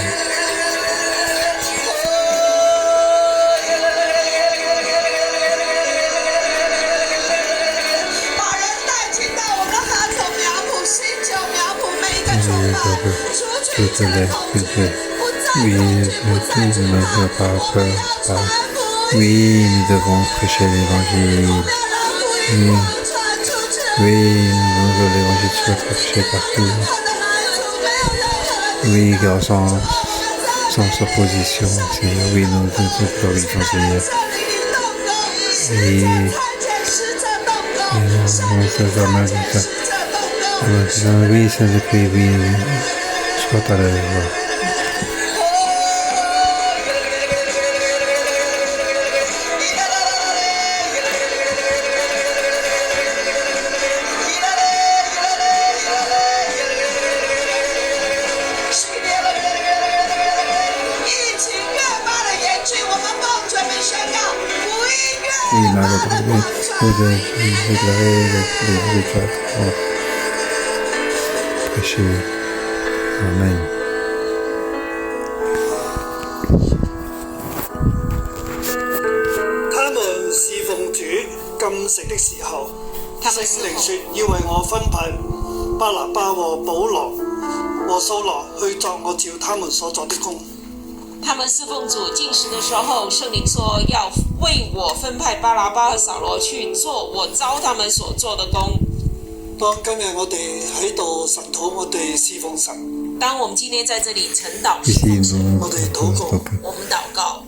Speaker 2: 对对对对对，oui, nous n'avons pas peur, oui, nous devons prêcher l'évangile, oui, nous voulons que l'évangile soit prêché partout, oui, sans opposition, Seigneur, oui, nous glorifions, Seigneur, oui, oui, Saint-Esprit, oui, sois à l'œuvre. Il m'a déclaré les étoiles prêcher. Amen.
Speaker 3: 他們侍奉主禁食的時候，聖靈說要為我分派巴拿巴和保羅和掃羅去作我照他們所作的工。
Speaker 4: 他们侍奉主禁食的时候，圣灵说要为我分派巴拿巴和扫罗去做我召他们所做的工。
Speaker 3: 當今日我哋喺度神禱，我哋侍奉神，
Speaker 4: 当我们今天在这里晨祷
Speaker 1: Ici,
Speaker 4: 侍奉神，
Speaker 1: nous,
Speaker 3: 我哋禱告，
Speaker 1: donc,
Speaker 4: 我们祷告，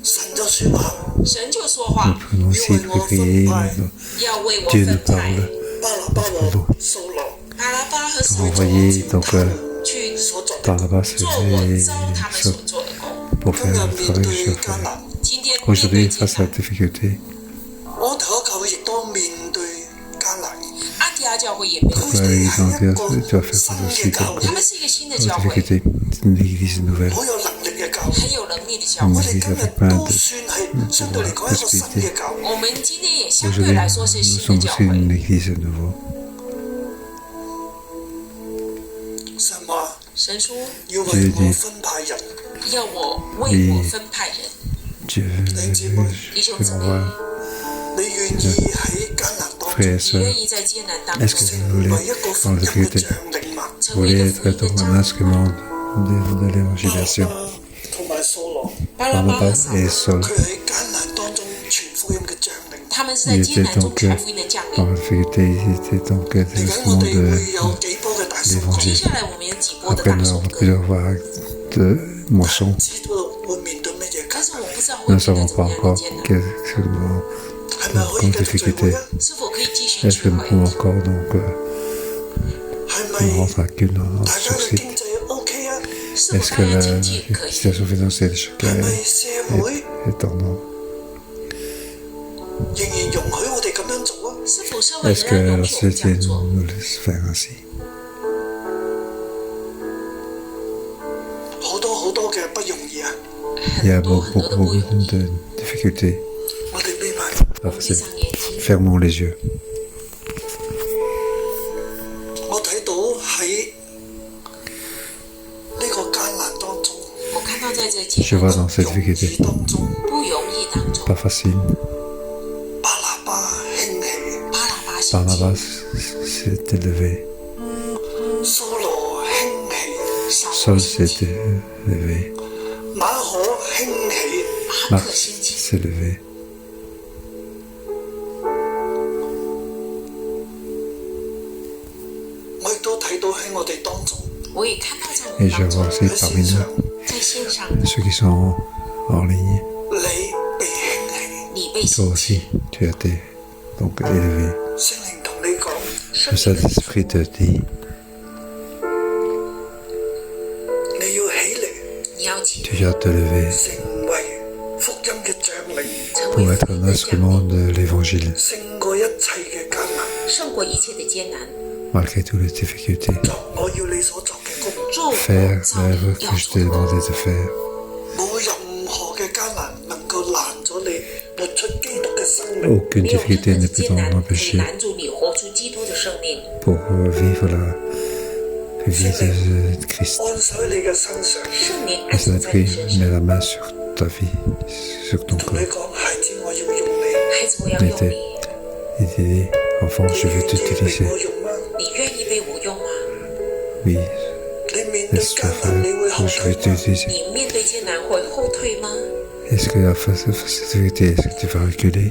Speaker 3: 神就説話，
Speaker 4: 神就说話，
Speaker 1: nous aussi prier, nous,
Speaker 4: 要为我
Speaker 1: Dieu nous
Speaker 4: 分派
Speaker 1: parle
Speaker 3: 巴拿巴和掃羅
Speaker 4: 巴拉巴和扫
Speaker 1: envoyer donc
Speaker 4: 去
Speaker 3: 所作的
Speaker 1: Barnabas
Speaker 4: 做我招他们所
Speaker 1: sur-
Speaker 4: 做的工。
Speaker 1: pour
Speaker 3: 今日
Speaker 1: faire
Speaker 3: 面
Speaker 1: travail
Speaker 3: 對
Speaker 1: sur
Speaker 3: 艱難，
Speaker 4: 今天面
Speaker 1: Aujourd'hui,
Speaker 4: 對
Speaker 1: face
Speaker 4: 艱
Speaker 1: à
Speaker 4: 難
Speaker 1: la，difficulté,
Speaker 3: 安提阿教會亦都面對艱難。
Speaker 4: 安提阿教會也面對
Speaker 3: 佢
Speaker 1: ouais,
Speaker 3: 哋
Speaker 1: donc,
Speaker 3: 係一個
Speaker 1: tu vas faire
Speaker 3: 新
Speaker 1: face
Speaker 3: 嘅
Speaker 1: aussi
Speaker 3: 教
Speaker 1: donc,
Speaker 3: 會，
Speaker 4: 他們是一個新的
Speaker 1: aux
Speaker 4: 教會，
Speaker 1: difficultés, une église nouvelle.
Speaker 3: 好有能力嘅教會。
Speaker 4: 很有能力的教會。
Speaker 3: 我哋今日都算係相對嚟講一個新嘅教會。
Speaker 4: 我們今天也相對
Speaker 1: Aujourd'hui,
Speaker 4: 來說是
Speaker 1: nous
Speaker 4: 新的
Speaker 1: sommes
Speaker 4: 教
Speaker 1: aussi
Speaker 4: 會。
Speaker 1: une église de nouveau.
Speaker 3: 神話
Speaker 4: 神說
Speaker 3: 要為我分派人，
Speaker 4: 要我為我分派人，
Speaker 1: Dieu, je envoie
Speaker 3: 你願意喺艱難當
Speaker 1: frères et
Speaker 3: 中
Speaker 4: 你
Speaker 1: sœurs.
Speaker 4: 願意在艱難當
Speaker 1: Est-ce que
Speaker 4: 中
Speaker 1: vous
Speaker 3: 為
Speaker 1: voulez,
Speaker 3: 一個福
Speaker 1: dans
Speaker 3: 音
Speaker 1: la
Speaker 3: 嘅
Speaker 1: difficulté,
Speaker 3: 將領嘛？
Speaker 1: vous
Speaker 4: 成為一
Speaker 1: voulez
Speaker 4: 個福
Speaker 1: être
Speaker 4: 音的
Speaker 1: un
Speaker 4: 彰
Speaker 1: instrument de
Speaker 3: 巴
Speaker 1: l'évangélisation?
Speaker 3: 拿巴同埋掃羅，
Speaker 4: 巴拉巴和
Speaker 1: Barnabas
Speaker 4: 掃
Speaker 1: et
Speaker 4: 羅，
Speaker 1: Saul,
Speaker 3: 佢喺艱難當中傳福音嘅將領。
Speaker 4: 他們是在艱難中傳福音的將
Speaker 1: dans
Speaker 4: 領。
Speaker 1: la difficulté, ils étaient donc des
Speaker 3: 嚟緊我
Speaker 1: instruments
Speaker 3: 哋會
Speaker 1: de
Speaker 3: 有幾波嘅大手歌，
Speaker 4: 接下來我們有幾波的
Speaker 1: Après,
Speaker 4: 大
Speaker 1: nous
Speaker 4: 首
Speaker 1: avons
Speaker 4: 歌，
Speaker 1: plusieurs vagues de moissons.
Speaker 3: 知道會面對乜嘢艱
Speaker 4: 但是我
Speaker 3: 難，
Speaker 4: 不知道會
Speaker 1: Nous
Speaker 4: 面
Speaker 1: ne
Speaker 4: 對
Speaker 1: savons
Speaker 4: 怎
Speaker 1: pas
Speaker 4: 麼樣
Speaker 1: encore
Speaker 4: 的艱難，
Speaker 1: qu'est-ce que nous
Speaker 3: 係咪可以
Speaker 1: comme
Speaker 3: 繼續聚會
Speaker 1: difficulté.
Speaker 3: 啊？
Speaker 4: 是否可以繼續
Speaker 1: Est-ce
Speaker 4: 聚
Speaker 1: que nous
Speaker 4: 會？
Speaker 1: pouvons encore donc
Speaker 3: 係
Speaker 1: nous
Speaker 3: 咪
Speaker 1: rendre à Cune
Speaker 3: 大家
Speaker 1: sur
Speaker 3: 嘅
Speaker 1: site?
Speaker 3: 經濟 OK 啊？
Speaker 4: 是否
Speaker 1: Est-ce
Speaker 4: 大
Speaker 1: que
Speaker 4: 家
Speaker 1: la
Speaker 4: 經濟可以？
Speaker 1: situation financière de chacun
Speaker 3: 係咪社會
Speaker 1: est en ordre?
Speaker 3: 仍然容許我哋咁樣做啊？
Speaker 4: 是否社會
Speaker 1: Est-ce
Speaker 4: 仍
Speaker 1: que
Speaker 4: 然
Speaker 1: la
Speaker 4: 容許我們這
Speaker 1: société
Speaker 4: 樣做？
Speaker 1: nous laisse faire ainsi?
Speaker 3: 好多嘅不容易啊！
Speaker 1: Il y a
Speaker 4: 很多
Speaker 1: beaucoup,
Speaker 4: 很多的
Speaker 1: beaucoup,
Speaker 4: 不容
Speaker 1: beaucoup
Speaker 4: 易。
Speaker 1: de difficultés.
Speaker 3: 我哋眯埋，
Speaker 4: 我們閉上眼睛，
Speaker 1: Fermons les yeux.
Speaker 3: 我睇到喺呢個艱難當中，
Speaker 4: 我看到在這
Speaker 1: Je
Speaker 4: 艱
Speaker 1: vois
Speaker 4: 難
Speaker 1: dans cette
Speaker 3: 容易
Speaker 1: difficulté,
Speaker 3: 當中，
Speaker 4: 不容易當中，
Speaker 1: pas facile.
Speaker 3: 巴拿巴興起，
Speaker 4: 巴拉巴興起，
Speaker 1: Barnabas s'est élevé,
Speaker 3: 掃羅興起，
Speaker 4: 掃羅
Speaker 1: Saul
Speaker 4: 興
Speaker 1: s'est
Speaker 4: 起，
Speaker 1: élevé,
Speaker 3: 馬可興起，
Speaker 4: 馬
Speaker 1: Marc
Speaker 4: 可興起，
Speaker 1: s'est élevé.
Speaker 3: 我亦都睇到喺我哋當中，
Speaker 4: 我也看到在我
Speaker 1: Et
Speaker 4: 們
Speaker 1: je
Speaker 4: 當
Speaker 1: vois
Speaker 4: 中，
Speaker 1: aussi
Speaker 3: 喺
Speaker 1: parmi
Speaker 3: 線上
Speaker 1: nous
Speaker 4: 在線上，
Speaker 1: ceux qui sont en ligne.
Speaker 3: 你被興起，
Speaker 4: 你被
Speaker 1: Toi
Speaker 4: 興起
Speaker 1: aussi,，tu as été donc élevé.
Speaker 3: 聖靈同你講，
Speaker 1: Le Saint-Esprit te dit,
Speaker 3: 你要起嚟，
Speaker 4: 你要起
Speaker 1: tu dois te lever
Speaker 3: 成為福音嘅將領，
Speaker 4: 成
Speaker 1: pour
Speaker 4: 為
Speaker 1: être
Speaker 4: 福
Speaker 1: un
Speaker 4: 音的將
Speaker 1: instrument
Speaker 4: 領，
Speaker 1: de l'évangile,
Speaker 3: 勝過一切嘅艱難。
Speaker 4: 勝過一切的艱難，
Speaker 1: malgré toutes les difficultés.
Speaker 3: 作我要你所作嘅工，
Speaker 4: 做我
Speaker 1: Faire
Speaker 4: 造
Speaker 1: l'œuvre
Speaker 4: 你要
Speaker 1: que je
Speaker 4: 做
Speaker 1: t'ai
Speaker 4: 的工，
Speaker 1: demandé de faire.
Speaker 3: 冇任何嘅艱難能夠攔咗你活出基督嘅生命。
Speaker 1: Aucune
Speaker 4: 沒有任
Speaker 1: difficulté
Speaker 4: 何
Speaker 1: ne
Speaker 4: 的
Speaker 1: peut
Speaker 4: 艱
Speaker 1: t'en
Speaker 4: 難可以
Speaker 1: empêcher
Speaker 4: 攔住你活出基督的生命，
Speaker 1: pour vivre la vie de Christ.
Speaker 3: 按手喺你嘅身上，
Speaker 4: 聖靈
Speaker 1: Le
Speaker 4: 安住在你
Speaker 1: Saint-Esprit
Speaker 4: 身
Speaker 1: met
Speaker 4: 上，
Speaker 1: la main sur ta vie, sur ton
Speaker 3: 同你
Speaker 1: corps.
Speaker 3: 講：孩子，我要用你，
Speaker 4: 孩子，我要用你，
Speaker 1: Il te dit, enfant, je
Speaker 3: 你
Speaker 1: veux
Speaker 3: 願意被
Speaker 1: t'utiliser.
Speaker 3: 我用嗎？
Speaker 4: 你願意被我用嗎？
Speaker 1: Oui,
Speaker 3: 你面對
Speaker 1: laisse-toi
Speaker 3: 艱難，你會
Speaker 1: faire,
Speaker 3: 後
Speaker 1: je
Speaker 3: 退
Speaker 1: vais
Speaker 3: 嗎？
Speaker 1: t'utiliser.
Speaker 4: 你面對艱難會後退嗎？
Speaker 1: Est-ce que face à cette sécurité, est-ce que tu vas reculer?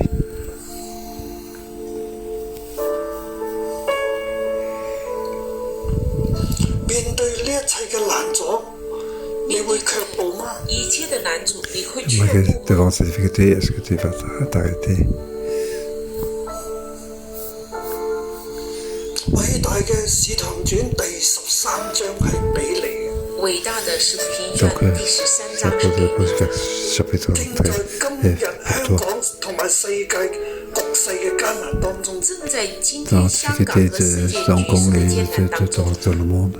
Speaker 3: 面對呢一切嘅難阻，你會卻步嗎？
Speaker 4: 一切的難阻，你會卻
Speaker 1: Malgré
Speaker 4: 步嗎？
Speaker 1: devant ces difficultés, est-ce que tu vas t'arrêter?
Speaker 3: 偉大嘅《使徒行傳》第13章係俾你嘅，
Speaker 4: 偉大的使徒行
Speaker 1: Donc,
Speaker 4: 傳第13
Speaker 1: ça
Speaker 4: 章是
Speaker 1: pose
Speaker 4: 給
Speaker 1: le
Speaker 4: 你的。
Speaker 1: chapitre
Speaker 3: 正在
Speaker 1: 13
Speaker 3: 今
Speaker 1: est
Speaker 3: 日
Speaker 1: pour
Speaker 3: 香
Speaker 1: toi.
Speaker 3: 港同埋世界局勢嘅艱難當中，
Speaker 4: 正在今
Speaker 1: Dans
Speaker 4: 天
Speaker 1: la
Speaker 4: 香
Speaker 1: difficulté
Speaker 4: 港和世界
Speaker 1: de
Speaker 4: 局
Speaker 1: Hong
Speaker 4: 勢
Speaker 1: Kong
Speaker 4: 的
Speaker 1: et
Speaker 4: 艱難當中，
Speaker 1: dans le monde,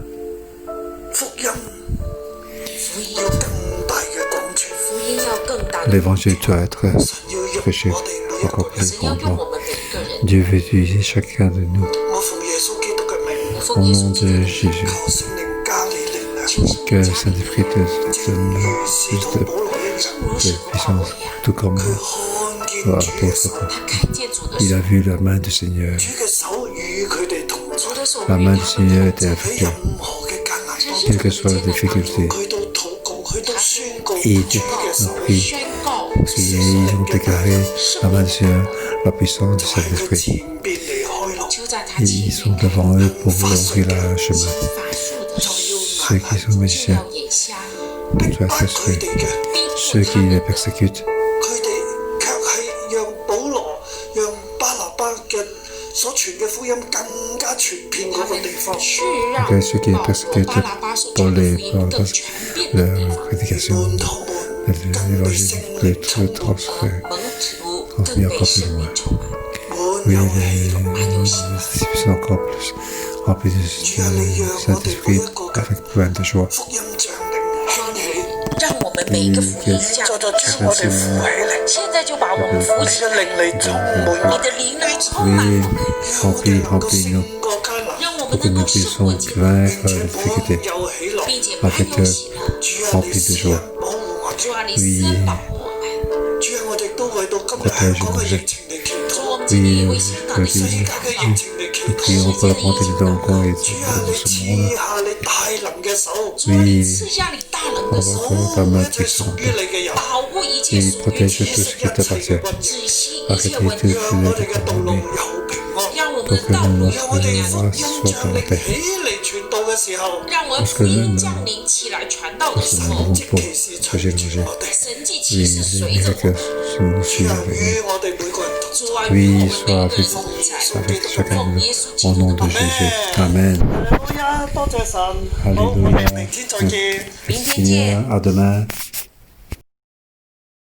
Speaker 3: 福音
Speaker 4: 福音
Speaker 3: 要更大嘅廣傳，
Speaker 4: 福音要更大的
Speaker 1: l'évangile doit être
Speaker 3: 神要用
Speaker 1: prêché
Speaker 3: 我哋每一個
Speaker 1: encore
Speaker 3: 人。
Speaker 1: plus
Speaker 4: 神要用我
Speaker 1: grandement.
Speaker 4: 們每一個人。
Speaker 1: Dieu veut utiliser chacun de nous.
Speaker 3: 我奉耶穌基督嘅名，
Speaker 4: 我
Speaker 1: Au
Speaker 4: 奉耶
Speaker 1: nom
Speaker 4: 穌基督
Speaker 1: de
Speaker 4: 的
Speaker 1: Jésus,
Speaker 3: 求聖靈加你力量，
Speaker 4: 求聖
Speaker 1: que
Speaker 4: 靈
Speaker 1: le
Speaker 4: 加你
Speaker 1: Saint-Esprit
Speaker 4: 力量，
Speaker 1: te donne
Speaker 3: 如使
Speaker 1: plus
Speaker 3: 徒
Speaker 1: de
Speaker 3: 保羅一樣，
Speaker 4: 正如使徒保羅
Speaker 1: puissance,
Speaker 4: 一樣，
Speaker 1: tout comme
Speaker 3: 佢看見
Speaker 1: l'apôtre
Speaker 3: 主嘅手，
Speaker 1: Paul.
Speaker 4: 他看見主的
Speaker 1: Il
Speaker 4: 手
Speaker 1: a，vu la main du Seigneur.
Speaker 3: 主嘅手與佢哋同在
Speaker 4: 主。的手
Speaker 1: La
Speaker 4: 與
Speaker 1: main
Speaker 4: 他
Speaker 1: du
Speaker 4: 們
Speaker 1: Seigneur
Speaker 4: 同
Speaker 1: était
Speaker 4: 在，
Speaker 1: avec
Speaker 3: 喺
Speaker 1: eux.
Speaker 3: 任何嘅艱難當中，
Speaker 1: Quelle que soit la difficulté,
Speaker 3: 佢都禱告，佢都宣告
Speaker 1: Et
Speaker 3: 主嘅手
Speaker 1: oui.
Speaker 4: 宣告
Speaker 1: Et ils ont déclaré la main du Seigneur, la puissance du
Speaker 3: 就喺佢
Speaker 1: Saint-Esprit.
Speaker 3: 前邊嚟開路，
Speaker 4: 就在他
Speaker 1: Et
Speaker 4: 前
Speaker 1: ils
Speaker 4: 面
Speaker 1: sont
Speaker 4: 开
Speaker 1: devant
Speaker 4: 路
Speaker 1: eux pour leur ouvrir le chemin.
Speaker 4: 法术的
Speaker 1: Ceux qui sont
Speaker 4: 就
Speaker 1: magiciens
Speaker 4: 要眼瞎，
Speaker 1: doivent
Speaker 3: 佢
Speaker 1: s'assurer.
Speaker 3: 哋嘅，
Speaker 1: Ceux qui les persécutent,
Speaker 3: 佢哋卻係讓保羅、讓巴拿巴嘅所傳嘅福音更加傳遍嗰個地方。
Speaker 4: 是让
Speaker 1: que ceux qui les
Speaker 4: 保罗、
Speaker 1: persécutent
Speaker 4: 巴拿巴所
Speaker 1: pour
Speaker 4: 传的
Speaker 1: les
Speaker 4: 福音更传遍的地
Speaker 1: leur
Speaker 4: 方。
Speaker 1: prédication,
Speaker 3: 門徒們更被
Speaker 1: l'évangile
Speaker 3: 聖
Speaker 1: peut
Speaker 3: 靈
Speaker 1: être
Speaker 3: 充滿，
Speaker 1: transféré.
Speaker 4: 门徒
Speaker 1: transmis
Speaker 4: 更被
Speaker 1: encore plus
Speaker 4: 圣
Speaker 1: loin.
Speaker 4: 灵充滿。
Speaker 1: Oui,
Speaker 3: 滿有喜樂。
Speaker 1: les disciples sont encore plus remplis du Saint-Esprit avec plein de joie.
Speaker 3: 福音降臨興起，
Speaker 4: 让我們每一個福音降
Speaker 3: 就將我哋扶起嚟，
Speaker 4: 現在就把我們扶
Speaker 3: 你
Speaker 4: 起
Speaker 3: 嘅靈嚟充滿
Speaker 4: 你
Speaker 3: 我，
Speaker 4: 的靈來充
Speaker 1: Oui,
Speaker 4: 滿我們，
Speaker 1: remplis, remplis nous,
Speaker 3: 勝過艱難，
Speaker 4: 讓我
Speaker 1: pour
Speaker 4: 們
Speaker 1: que
Speaker 4: 能
Speaker 1: nous
Speaker 4: 夠勝
Speaker 1: puissions
Speaker 4: 過艱
Speaker 1: vaincre
Speaker 3: 並
Speaker 1: les
Speaker 3: 且滿
Speaker 1: difficultés
Speaker 3: 有喜樂。
Speaker 4: 並且
Speaker 1: avec
Speaker 4: 滿有喜樂。
Speaker 3: 主啊，
Speaker 1: remplis
Speaker 3: 你
Speaker 1: de
Speaker 3: 施
Speaker 1: joie.
Speaker 3: 恩保護我哋。
Speaker 4: 主啊，你施恩保護我們。
Speaker 3: 主啊，我哋都為到今日香港嘅疫情嚟祈
Speaker 4: 主，我
Speaker 3: 禱，
Speaker 4: 們今天也
Speaker 1: Oui,
Speaker 4: 為香港的
Speaker 1: je
Speaker 3: 世
Speaker 4: 疫
Speaker 3: 界
Speaker 4: 情
Speaker 3: 嘅
Speaker 4: 禱
Speaker 3: 疫
Speaker 4: 告。
Speaker 3: 情嚟祈
Speaker 1: nous
Speaker 3: 禱。
Speaker 1: prions pour la montée des dangers et
Speaker 3: 主啊，你
Speaker 1: de ce
Speaker 3: 賜
Speaker 1: monde.
Speaker 3: 下你大能嘅手，
Speaker 4: 主啊，你
Speaker 1: Oui,
Speaker 4: 賜下你大能的手，
Speaker 1: pour ta
Speaker 3: 保
Speaker 1: main
Speaker 3: 護一切屬
Speaker 1: puissante
Speaker 3: 於你嘅人，
Speaker 4: 保護一切
Speaker 1: et
Speaker 4: 屬於
Speaker 1: protège
Speaker 4: 你
Speaker 1: tout
Speaker 4: 的，
Speaker 1: ce qui t'appartient.
Speaker 4: 止息一
Speaker 1: Arrête
Speaker 4: 切問
Speaker 1: de
Speaker 4: 題，
Speaker 3: 讓我哋嘅道路
Speaker 1: nous
Speaker 3: 有平安。
Speaker 4: 讓我們
Speaker 1: pour
Speaker 4: 的
Speaker 1: que
Speaker 4: 道路
Speaker 1: nous,
Speaker 3: 讓我哋
Speaker 4: 有
Speaker 3: 福
Speaker 1: lorsque
Speaker 3: 音
Speaker 1: nous
Speaker 3: 降
Speaker 1: soyons
Speaker 3: 臨
Speaker 1: en paix,
Speaker 3: 起嚟傳道嘅時候，
Speaker 4: 讓我們福音降臨起來傳道的時
Speaker 1: nous
Speaker 4: 候，
Speaker 1: avons
Speaker 3: 即
Speaker 1: pour
Speaker 3: 奇事
Speaker 1: protéger
Speaker 3: 隨住
Speaker 1: l'Évangile.
Speaker 3: 我哋。
Speaker 4: 神蹟
Speaker 1: Oui,
Speaker 4: 奇事
Speaker 1: les
Speaker 4: 隨着我
Speaker 1: miracles
Speaker 4: 們。
Speaker 1: nous
Speaker 3: 主
Speaker 1: suivent
Speaker 3: 啊，
Speaker 1: avec
Speaker 3: 與
Speaker 1: nous.
Speaker 3: 我哋每個人同在。
Speaker 4: 主啊，與
Speaker 1: Oui,
Speaker 4: 我們
Speaker 1: sois
Speaker 4: 每一個
Speaker 1: avec,
Speaker 4: 人同在，
Speaker 1: avec chacun de
Speaker 4: 奉
Speaker 1: nous.
Speaker 4: 耶穌
Speaker 1: Au
Speaker 4: 基督
Speaker 1: nom
Speaker 4: 的
Speaker 1: de
Speaker 4: 名。
Speaker 1: Jésus. Amen.
Speaker 3: 好呀，多謝神。好，我哋明天再見。
Speaker 4: 明天見。
Speaker 1: À demain.